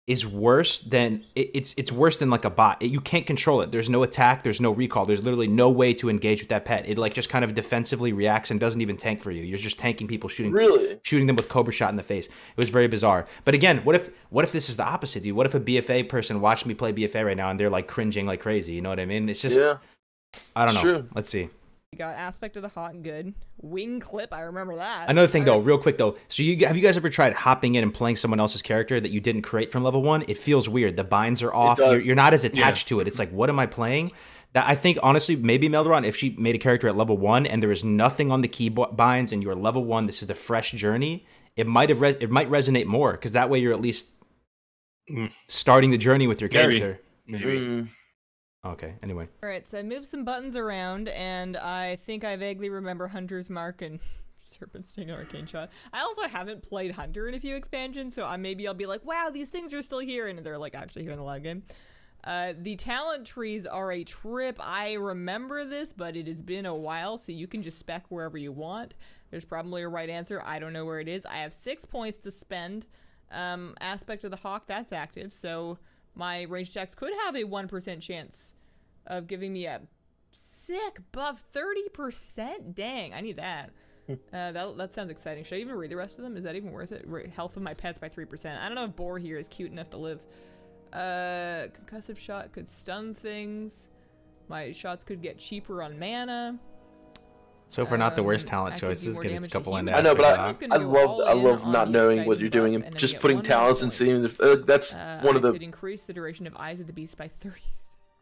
is worse than it's worse than like a bot. You can't control it. There's no attack. There's no recall. There's literally no way to engage with that pet. It like just kind of defensively reacts and doesn't even tank for you. You're just tanking people, shooting them with Cobra shot in the face. It was very bizarre. But again, what if this is the opposite, dude? What if a BFA person watched me play BFA right now and they're like cringing like crazy? You know what I mean? It's just I don't know. True. Let's see. We got aspect of the hot and good. Wing clip, I remember that. Another thing though, real quick though. So have you guys ever tried hopping in and playing someone else's character that you didn't create from level 1? It feels weird. The binds are off. You're not as attached to it. It's like, what am I playing? That I think honestly, maybe Melderon, if she made a character at level 1 and there is nothing on the key binds and you're level 1, this is the fresh journey. It might resonate more because that way you're at least starting the journey with your character. Maybe. Okay, anyway. Alright, so I moved some buttons around, and I think I vaguely remember Hunter's Mark and Serpent Sting and Arcane Shot. I also haven't played Hunter in a few expansions, so maybe I'll be like, wow, these things are still here, and they're like actually here in the live game. The talent trees are a trip. I remember this, but it has been a while, so you can just spec wherever you want. There's probably a right answer. I don't know where it is. I have 6 points to spend. Aspect of the Hawk, that's active, so my ranged attacks could have a 1% chance of giving me a sick buff. 30%? Dang, I need that. That sounds exciting. Should I even read the rest of them? Is that even worth it? Health of my pets by 3%. I don't know if Boar here is cute enough to live. Concussive shot could stun things. My shots could get cheaper on mana. So far, not the worst talent choices. Get a couple in there. I know, but I love not knowing what you're doing and just putting talents and seeing if that's one of the. Could increase the duration of Eyes of the Beast by 30.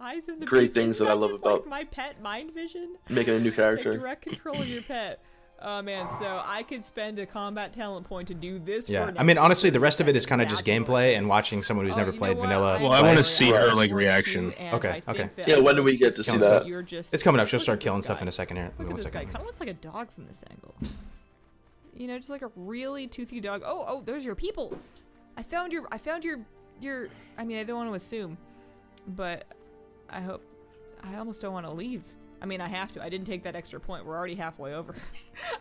Eyes of the great Beast. things that I love about like my pet mind vision. Making a new character. Like direct control of your pet. Oh man, so I could spend a combat talent point to do this. Yeah, I mean honestly, the rest of it is kind of just gameplay and watching someone who's never played vanilla. Well, I want to see her like reaction. Okay. Yeah, when do we get to see that? It's coming up. She'll start killing stuff in a second here. Look at this guy. Kind of looks like a dog from this angle. You know, just like a really toothy dog. Oh, there's your people. I found your. I mean, I don't want to assume, but I hope. I almost don't want to leave. I mean, I have to. I didn't take that extra point. We're already halfway over.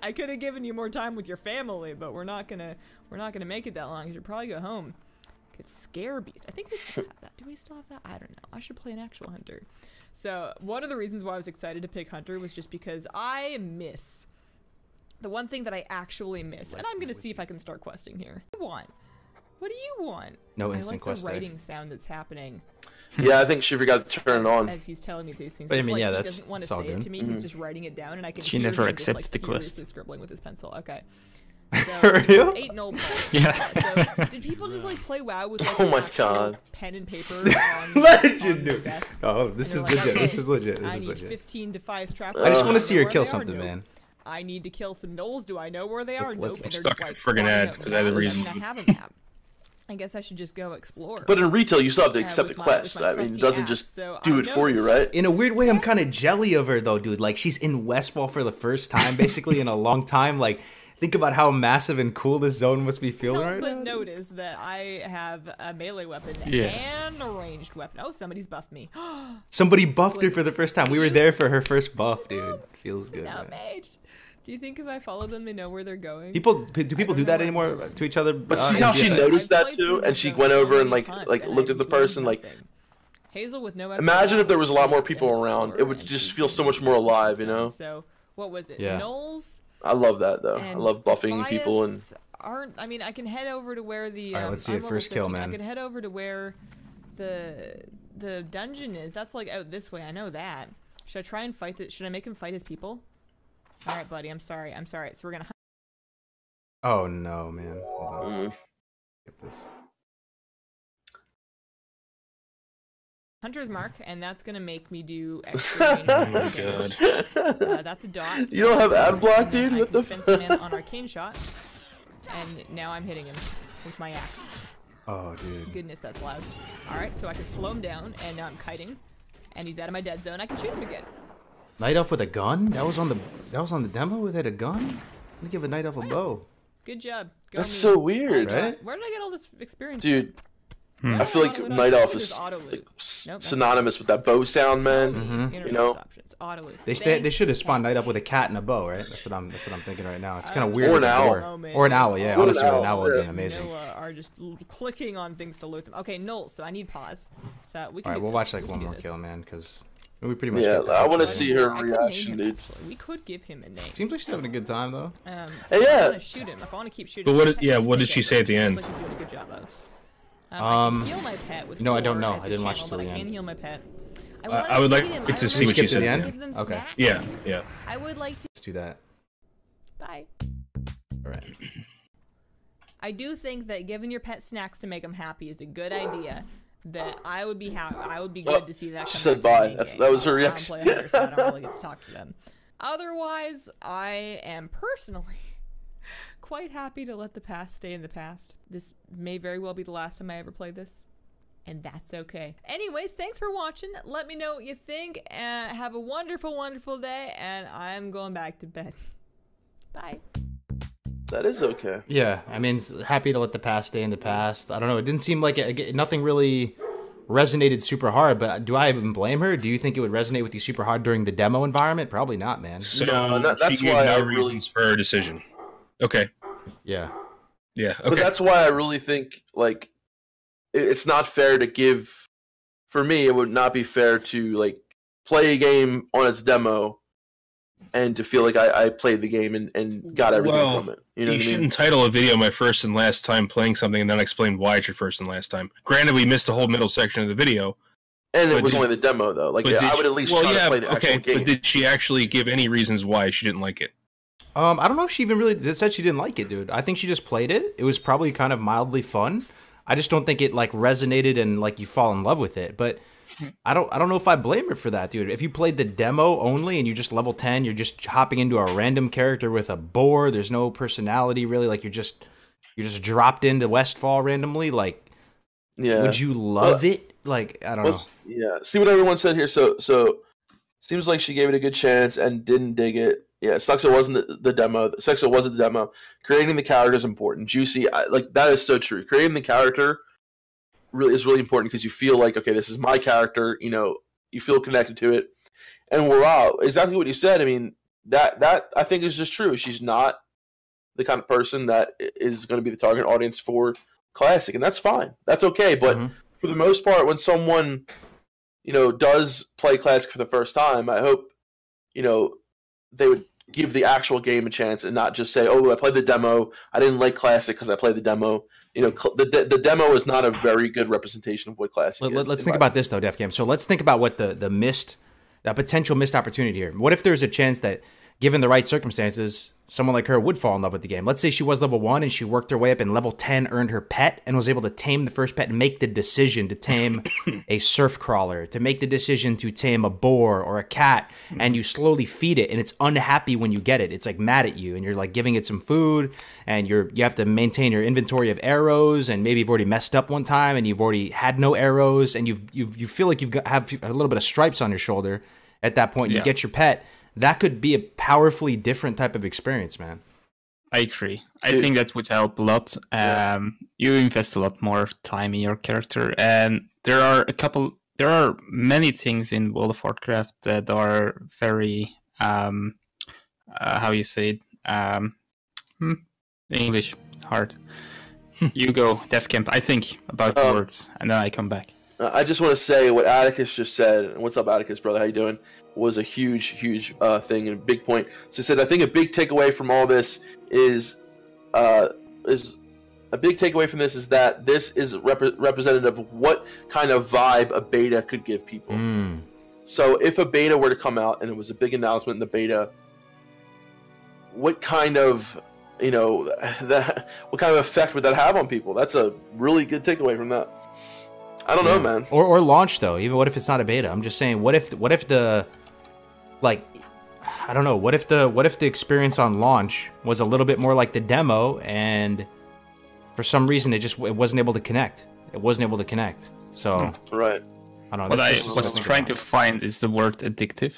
I could have given you more time with your family, but we're not gonna make it that long. You should probably go home. Could scare beast. I think we still have that. Do we still have that? I don't know. I should play an actual hunter. So one of the reasons why I was excited to pick hunter was just because I miss The one thing that I actually miss, and I'm gonna see if I can start questing here. What do you want? No instant I like quest the writing text. sound that's happening. Yeah, I think she forgot to turn it on. As he's telling me these things. But I It's mean, like yeah, he that's- doesn't want to it's all say it good. to me. He's just writing it down, and I can. She hear never him just, like, accepts the quest. furiously scribbling with his pencil. Okay. For real? 8 null points. Yeah. So, did people just like play WoW with like Oh an my actual God. pen and paper on, Legend, on their dude. desk? Oh, this And is they're like, legit. This okay, is legit. I This is need legit. 15 to 5 trap. I just want to see her Where kill they are? something, Nope. man. I need to kill some gnolls. Do I know where they are? Let's- Nope. And they're stuck just in a like friggin' flying ad, out 'cause I had a maps. reason. I mean, I have a map. I guess I should just go explore. But in retail, you still have to accept the with my quest. I mean, trusty it doesn't ass. just So do I it for you, noticed- right? In a weird way, I'm kind of jelly of her though, dude. Like she's in Westfall for the first time, basically in a long time. Like, think about how massive and cool this zone must be feeling right But now. notice that I have a melee weapon Yeah. and a ranged weapon. Oh, somebody's buffed me. Somebody buffed her for the first time. We were there for her first buff, dude. Feels good. Now, Man. mage. Do you think if I follow them, they know where they're going? Do people do that anymore to each other? But see how she yeah. noticed I've that played too, through and this she zone went so over and many like times, like and looked I at the learned person like. nothing. Hazel with no. Imagine if there was a lot more extra people skills around. and It would explorer, just and feel she so much did more this alive, you stuff. know? So what was it? Yeah. Gnolls. I love that though. I And love buffing people and. Defias aren't. I mean, I can head over to where the. Alright, let's see I'm it level first kill, 13. man. I can head over to where the dungeon is. That's like out this way. I know that. Should I try and fight it? Should I make him fight his people? All right, buddy. I'm sorry. I'm sorry. So we're gonna. Oh no, man. Hold on. Get this. Hunter's Mark, and that's gonna make me do extra range Oh my damage. god. That's a dot. You don't have ad block, And then dude? I What can the spend fuck? some mana on Arcane Shot, and now I'm hitting him with my axe. Oh, dude. Goodness, that's loud. All right, so I can slow him down, and now I'm kiting, and he's out of my dead zone. I can shoot him again. Night elf with a gun? That was on the demo. With it a gun? Let me give a night elf a bow. Good job. Go That's me. so weird, Right? Where did I get all this experience? dude. from? I feel like Auto loot Night options, Elf or is just auto loot? like, Nope, that's synonymous with that bow sound, man. Mhm. You know? Options. Auto loot. They should have spawned night up with a cat and a bow, right? That's what I'm thinking right now. It's kind of weird. Or with an the owl. boar. Or an owl, yeah. Or an Honestly, an owl, owl would yeah. be amazing. Noah are just clicking on things to loot them. Okay, Null. So I need pause. So we can. All right, do we'll this. watch We like can one do more this. kill, man, because we pretty much. Yeah, get the I want to picture. see her I could name reaction, him, dude. actually. We could give him a name. Seems like she's having a good time though. So Hey, if I yeah. want to shoot him, if I want to keep shooting. But what my did- pet yeah, needs to what did make she it, say at the which end? Like he's doing a good job of. I can heal my pet with. No, I don't 4 know. at I the didn't watch channel, till but the I can end. heal my pet. I would like him. to I see would what you skip to said. the end? Give them Okay. snacks. Yeah, yeah. I would like to. Let's do that. Bye. All right. I do think that giving your pet snacks to make them happy is a good idea. That I would be happy. I would be good Well, to see that. she come said back in the bye. main That's- game. that was her I don't reaction. play Hunter, so I don't really get to talk to them. Otherwise, I am personally quite happy to let the past stay in the past. This may very well be the last time I ever play this, and that's okay. Anyways, thanks for watching. Let me know what you think. Have a wonderful, wonderful day, and I'm going back to bed. Bye. That is okay. Yeah, I mean, happy to let the past stay in the past. I don't know. It didn't seem like nothing really resonated super hard. But do I even blame her? Do you think it would resonate with you super hard during the demo environment? Probably not, man. So No, that's she gave why no I really- reasons for her decision. Okay. Yeah. Yeah. But Okay. that's why I really think like it's not fair to give. For me, it would not be fair to like play a game on its demo and to feel like I played the game and got everything Well, from it. You know You what I shouldn't mean? title a video my first and last time playing something and then explain why it's your first and last time. Granted, we missed the whole middle section of the video. And it but was did- only the demo though. Like But did I would she- at least well, try yeah, to play the okay, actual game. but did she actually give any reasons why she didn't like it? I don't know if she even really said she didn't like it, dude. I think she just played it. It was probably kind of mildly fun. I just don't think it like resonated and like you fall in love with it. But I don't know if I blame her for that, dude. If you played the demo only and you just level 10, you're just hopping into a random character with a boar. There's no personality really. Like you're just dropped into Westfall randomly. Like, Yeah. would you love it? Like, I don't know. Yeah. See what everyone said here. So seems like she gave it a good chance and didn't dig it. Yeah, sucks it wasn't the demo. Sucks it wasn't the demo. Creating the character is important. Juicy, like that is so true. Creating the character is really important because you feel like, okay, this is my character. You know, you feel connected to it. And wow, exactly what you said. I mean, that I think is just true. She's not the kind of person that is going to be the target audience for Classic, and that's fine. That's okay. But for the most part, when someone, you know, does play Classic for the first time, I hope, you know, they would give the actual game a chance and not just say, "Oh, I played the demo. I didn't like Classic because I played the demo." You know, the demo is not a very good representation of what Classic is. Let's think about this though, Defcamp. So let's think about what the potential missed opportunity here. What if there's a chance that, given the right circumstances, someone like her would fall in love with the game? Let's say she was level 1 and she worked her way up, and level 10 earned her pet and was able to tame the first pet and make the decision to tame a surf crawler, to make the decision to tame a boar or a cat, and you slowly feed it, and it's unhappy when you get it. It's like mad at you, and you're like giving it some food, and you have to maintain your inventory of arrows, and maybe you've already messed up one time and you've already had no arrows, and you feel like have a little bit of stripes on your shoulder at that point. You get your pet. That could be a powerfully different type of experience, man. I agree. I think that would help a lot. You invest a lot more time in your character, and there are many things in World of Warcraft that are very how you say it, English hard. You go, Defcamp. I think about the words, and then I come back. I just want to say what Atticus just said. And what's up, Atticus, brother? How you doing? Was a huge thing and a big point. So he said, I think a big takeaway from all this is that this is representative of what kind of vibe a beta could give people. So if a beta were to come out and it was a big announcement in the beta, what kind of what kind of effect would that have on people? That's a really good takeaway from that. I don't know, man. Or launch though. Even what if it's not a beta? I'm just saying, what if the I don't know. What if the experience on launch was a little bit more like the demo, and for some reason it wasn't able to connect. It wasn't able to connect. So right. I don't know. What I was trying to find is the word addictive.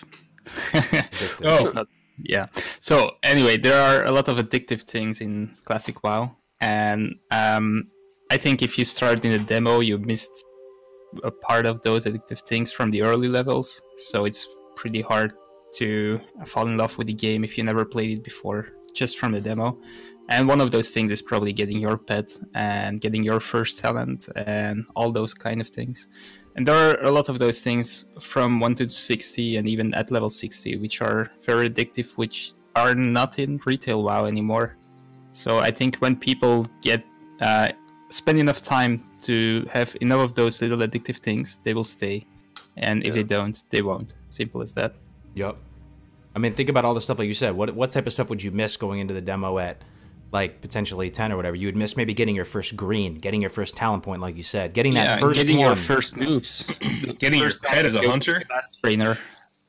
It's not, yeah. So anyway, there are a lot of addictive things in Classic WoW, and I think if you start in a demo, you missed a part of those addictive things from the early levels. So it's pretty hard to fall in love with the game if you never played it before, just from the demo. And one of those things is probably getting your pet and getting your first talent and all those kind of things. And there are a lot of those things from 1 to 60 and even at level 60, which are very addictive, which are not in retail WoW anymore. So I think when people spend enough time to have enough of those little addictive things, they will stay. And if they don't, they won't. Simple as that. Yep. I mean, think about all the stuff like you said. What type of stuff would you miss going into the demo at, like, potentially 10 or whatever? You would miss maybe getting your first green, getting your first talent point, like you said, getting that first getting one. your first moves, getting your pet as a hunter, last trainer,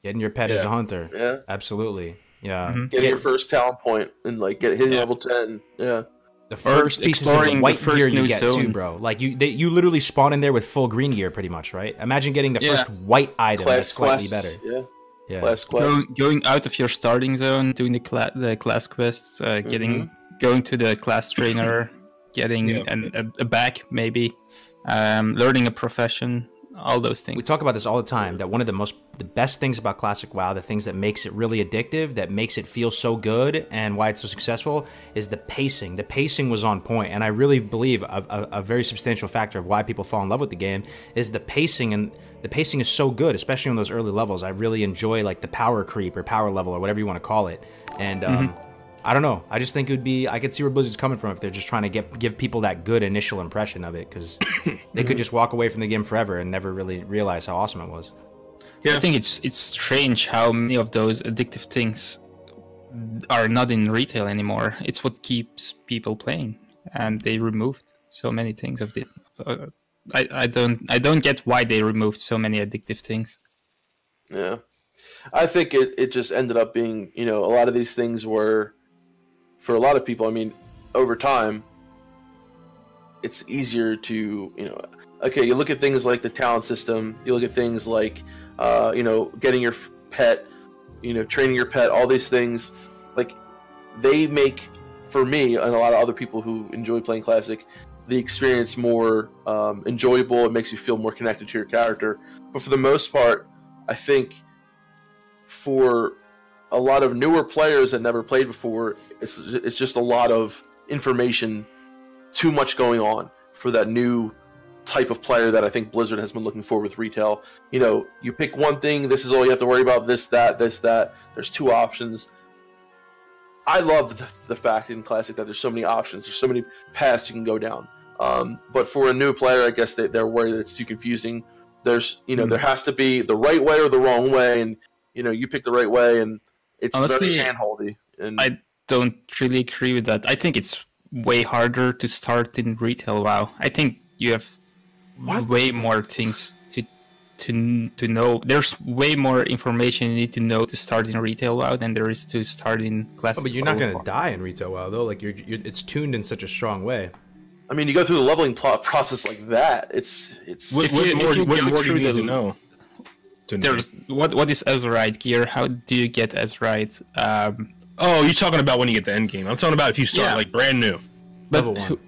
getting your pet as a hunter. Yeah, absolutely. Yeah, getting your first talent point and like hitting level 10. Yeah. The first pieces of white gear you get too, bro. Like you literally spawn in there with full green gear, pretty much, right? Imagine getting the first white item that's slightly better. Yeah. Class quest. Going out of your starting zone, doing the class quests, going to the class trainer, getting a bag maybe, learning a profession. All those things. We talk about this all the time, that one of the best things about Classic WoW, the things that makes it really addictive, that makes it feel so good, and why it's so successful, is the pacing. The pacing was on point, and I really believe a very substantial factor of why people fall in love with the game is the pacing, and the pacing is so good, especially on those early levels. I really enjoy like the power creep or power level or whatever you want to call it, and I don't know. I just think it would be. I could see where Blizzard's coming from if they're just trying to give people that good initial impression of it, because they could just walk away from the game forever and never really realize how awesome it was. Yeah. I think it's strange how many of those addictive things are not in retail anymore. It's what keeps people playing, and they removed so many things of it. I don't get why they removed so many addictive things. Yeah, I think it just ended up being, a lot of these things were. For a lot of people, I mean, over time, it's easier to, you look at things like the talent system, you look at things like, getting your pet, training your pet, all these things, like, they make, for me, and a lot of other people who enjoy playing Classic, the experience more enjoyable. It makes you feel more connected to your character. But for the most part, I think for a lot of newer players that never played before, it's just a lot of information, too much going on for that new type of player that I think Blizzard has been looking for with retail. You pick one thing, this is all you have to worry about, this, that. There's two options. I love the fact in Classic that there's so many options, there's so many paths you can go down. But for a new player, I guess they're worried that it's too confusing. There's, there has to be the right way or the wrong way, and you pick the right way, and it's Honestly, very handholdy. And I don't really agree with that. I think it's way harder to start in retail WoW. I think you have way more things to know. There's way more information you need to know to start in retail WoW than there is to start in Classic. But you're not going to die in retail WoW though. Like it's tuned in such a strong way. I mean, you go through the leveling process like that. It's. What more do you need to know? There's what is Azerite gear? How do you get Azerite? Oh, you're talking about when you get the end game. I'm talking about if you start like brand new. But Level 1.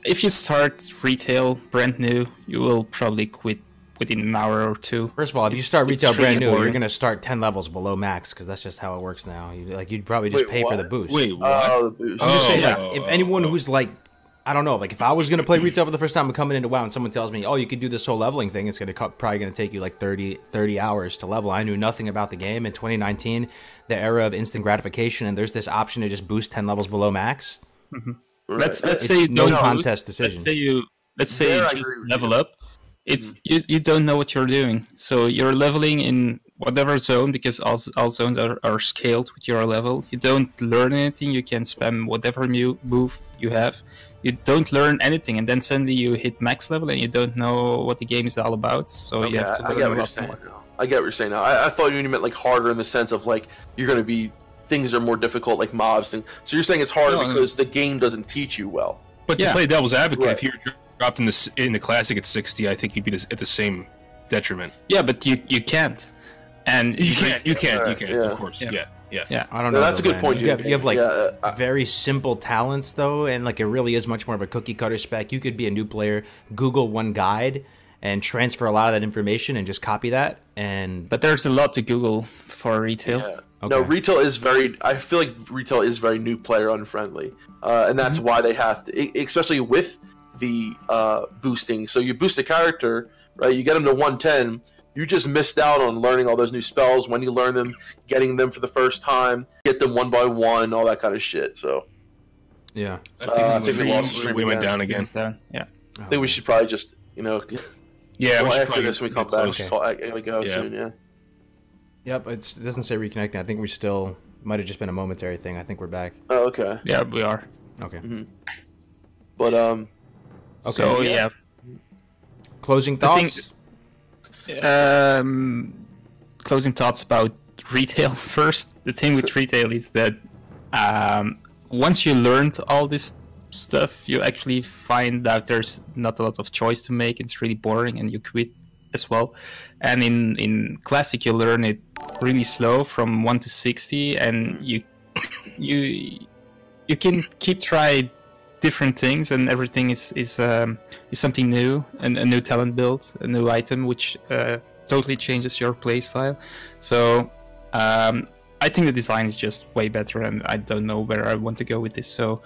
if you start retail brand new, you will probably quit within an hour or two. First of all, if you start retail really brand new, boring. you're going to start 10 levels below max because that's just how it works now. You'd probably just pay for the boost. Wait, what? The boost. I'm just saying, yeah. like, if anyone who's like, I don't know, like if I was gonna play retail for the first time and coming into WoW and someone tells me, oh, you could do this whole leveling thing, it's probably gonna take you like 30 hours to level. I knew nothing about the game in 2019, the era of instant gratification, and there's this option to just boost 10 levels below max. Mm-hmm. Right. Let's say you no don't contest decision. Let's say you There I just agree with level you. up. It's you don't know what you're doing, so you're leveling in whatever zone because all zones are scaled with your level. You don't learn anything. You can spam whatever move you have. You don't learn anything, and then suddenly you hit max level and you don't know what the game is all about. So you have to I learn get a what you're lot saying more. now. I get what you're saying now. I thought you meant like harder in the sense of like you're going to be things are more difficult, like mobs. And so you're saying it's harder because the game doesn't teach you well. But to play devil's advocate, Right. if you're dropped in the classic at 60, I think you'd be at the same detriment. Yeah, but you can't. And You can't. Right, yeah. Of course. Yeah. I don't No, know. that's though, a good man. point, You have, dude. you have like Yeah, very simple talents though, and like it really is much more of a cookie cutter spec. You could be a new player, Google one guide, and transfer a lot of that information and just copy that. But there's a lot to Google for retail. Yeah. Okay. No, retail is very. I feel like retail is very new player unfriendly, and that's why they have to, especially with the boosting. So you boost a character, right? You get them to 110. You just missed out on learning all those new spells when you learn them, getting them for the first time, get them one by one, all that kind of shit. So Yeah. I think we lost the stream we went again. down again. Yeah. I think we should probably just Yeah, we well, should after probably this when we come get back. close. I gotta go Yeah. soon. Yeah. Yep. It doesn't say reconnecting. I think we still might have just been a momentary thing. I think we're back. Oh, okay. Yeah, we are. Okay. But Okay. So yeah. Closing I think- thoughts. Closing thoughts about retail first. The thing with retail is that once you learned all this stuff, you actually find that there's not a lot of choice to make. It's really boring, and you quit as well. And in classic, you learn it really slow from 1 to 60, and you can keep trying different things, and everything is something new, and a new talent build, a new item, which totally changes your playstyle. So I think the design is just way better, and I don't know where I want to go with this. So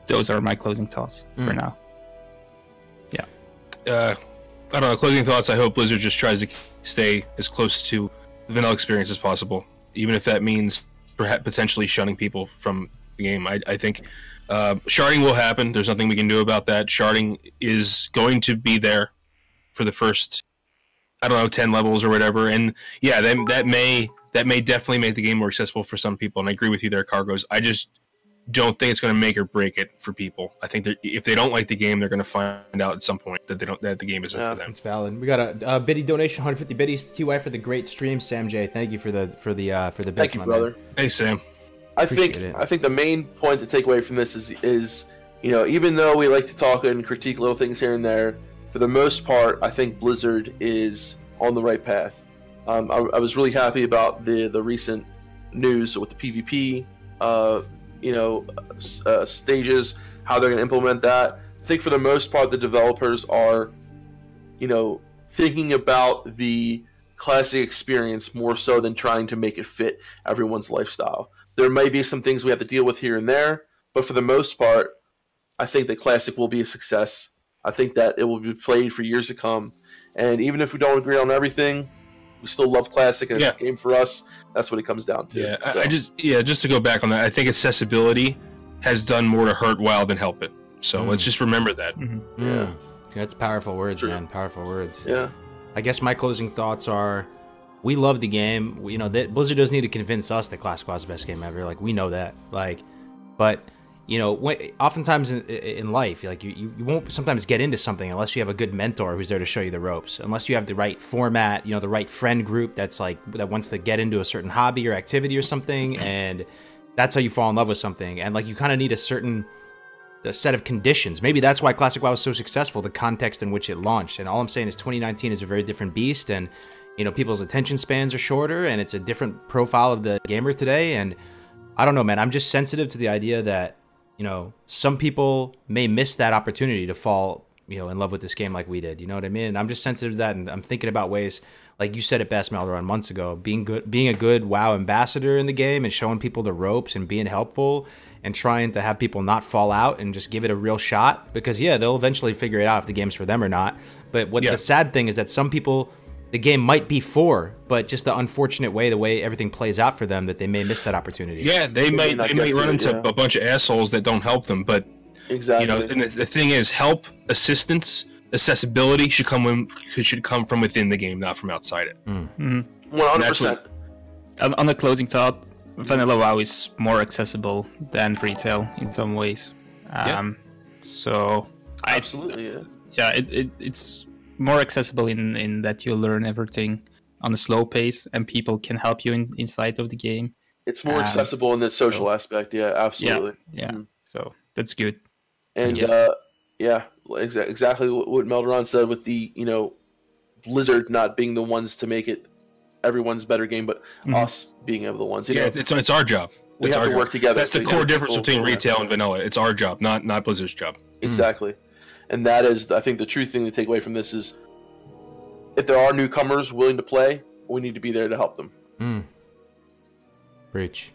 those are my closing thoughts for now. I don't know. Closing thoughts. I hope Blizzard just tries to stay as close to the vanilla experience as possible, even if that means perhaps potentially shunning people from the game. I think sharding will happen. There's nothing we can do about that. Sharding is going to be there for the first, 10 levels or whatever. And yeah, that may definitely make the game more accessible for some people. And I agree with you there, Kargoz. I just don't think it's going to make or break it for people. I think that if they don't like the game, they're going to find out at some point that that the game isn't for them. It's valid. We got a biddy donation, 150 biddies. TY for the great stream. Sam J, thank you for the bits, Thank you, my brother. man. Hey, Sam. I Appreciate it. think the main point to take away from this is even though we like to talk and critique little things here and there, for the most part, I think Blizzard is on the right path. I was really happy about the recent news with the PvP, stages, how they're going to implement that. I think for the most part, the developers are, thinking about the classic experience more so than trying to make it fit everyone's lifestyle. There may be some things we have to deal with here and there, but for the most part, I think that Classic will be a success. I think that it will be played for years to come. And even if we don't agree on everything, we still love Classic, and it's a game for us. That's what it comes down to. Yeah, so. Just to go back on that, I think accessibility has done more to hurt WoW than help it. So let's just remember that. Yeah. That's powerful words, man. Powerful words. Yeah. I guess my closing thoughts are, we love the game. You know, that Blizzard doesn't need to convince us that Classic WoW is the best game ever. Like, we know that. Like, but you know, oftentimes in life, like you won't sometimes get into something unless you have a good mentor who's there to show you the ropes. Unless you have the right format, you know, the right friend group that's like that wants to get into a certain hobby or activity or something, and that's how you fall in love with something. And like, you kind of need a set of conditions. Maybe that's why Classic WoW was so successful, the context in which it launched. And all I'm saying is 2019 is a very different beast, and you know, people's attention spans are shorter, and it's a different profile of the gamer today. And I don't know, man, I'm just sensitive to the idea that, you know, some people may miss that opportunity to fall, you know, in love with this game like we did. You know what I mean? And I'm just sensitive to that, and I'm thinking about ways, like you said it best, Melderon, months ago, being a good WoW ambassador in the game and showing people the ropes and being helpful and trying to have people not fall out and just give it a real shot. Because yeah, they'll eventually figure it out if the game's for them or not. But what the sad thing is that some people, the game might be for, but just the unfortunate way, the way everything plays out for them, that they may miss that opportunity. Yeah, they might run into a bunch of assholes that don't help them. But exactly, you know, and the thing is, help, assistance, accessibility should come from within the game, not from outside it. 100%. On the closing thought, Vanilla WoW is more accessible than retail in some ways. So Absolutely, it's more accessible in that you learn everything on a slow pace, and people can help you inside of the game. It's more accessible in the social aspect. Yeah, absolutely. Yeah. So that's good. And exactly what Melderon said with the, you know, Blizzard not being the ones to make it everyone's better game, but us being able the ones. You know, it's our job. We have to work together. That's the core difference between retail and vanilla. It's our job, not Blizzard's job. Exactly. And that is, I think, the true thing to take away from this is, if there are newcomers willing to play, we need to be there to help them. Preach.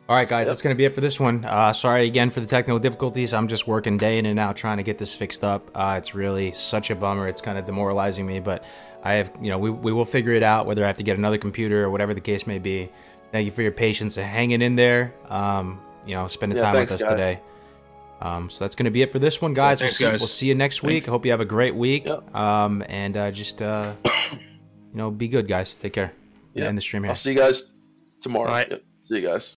All right, guys, that's going to be it for this one. Sorry again for the technical difficulties. I'm just working day in and out trying to get this fixed up. It's really such a bummer. It's kind of demoralizing me, but I have, you know, we will figure it out, whether I have to get another computer or whatever the case may be. Thank you for your patience and hanging in there. You know, spending time with us today. So that's going to be it for this one, guys. We'll see you next week. I hope you have a great week. And just, you know, be good, guys. Take care. End the stream here. I'll see you guys tomorrow. All right. See you guys.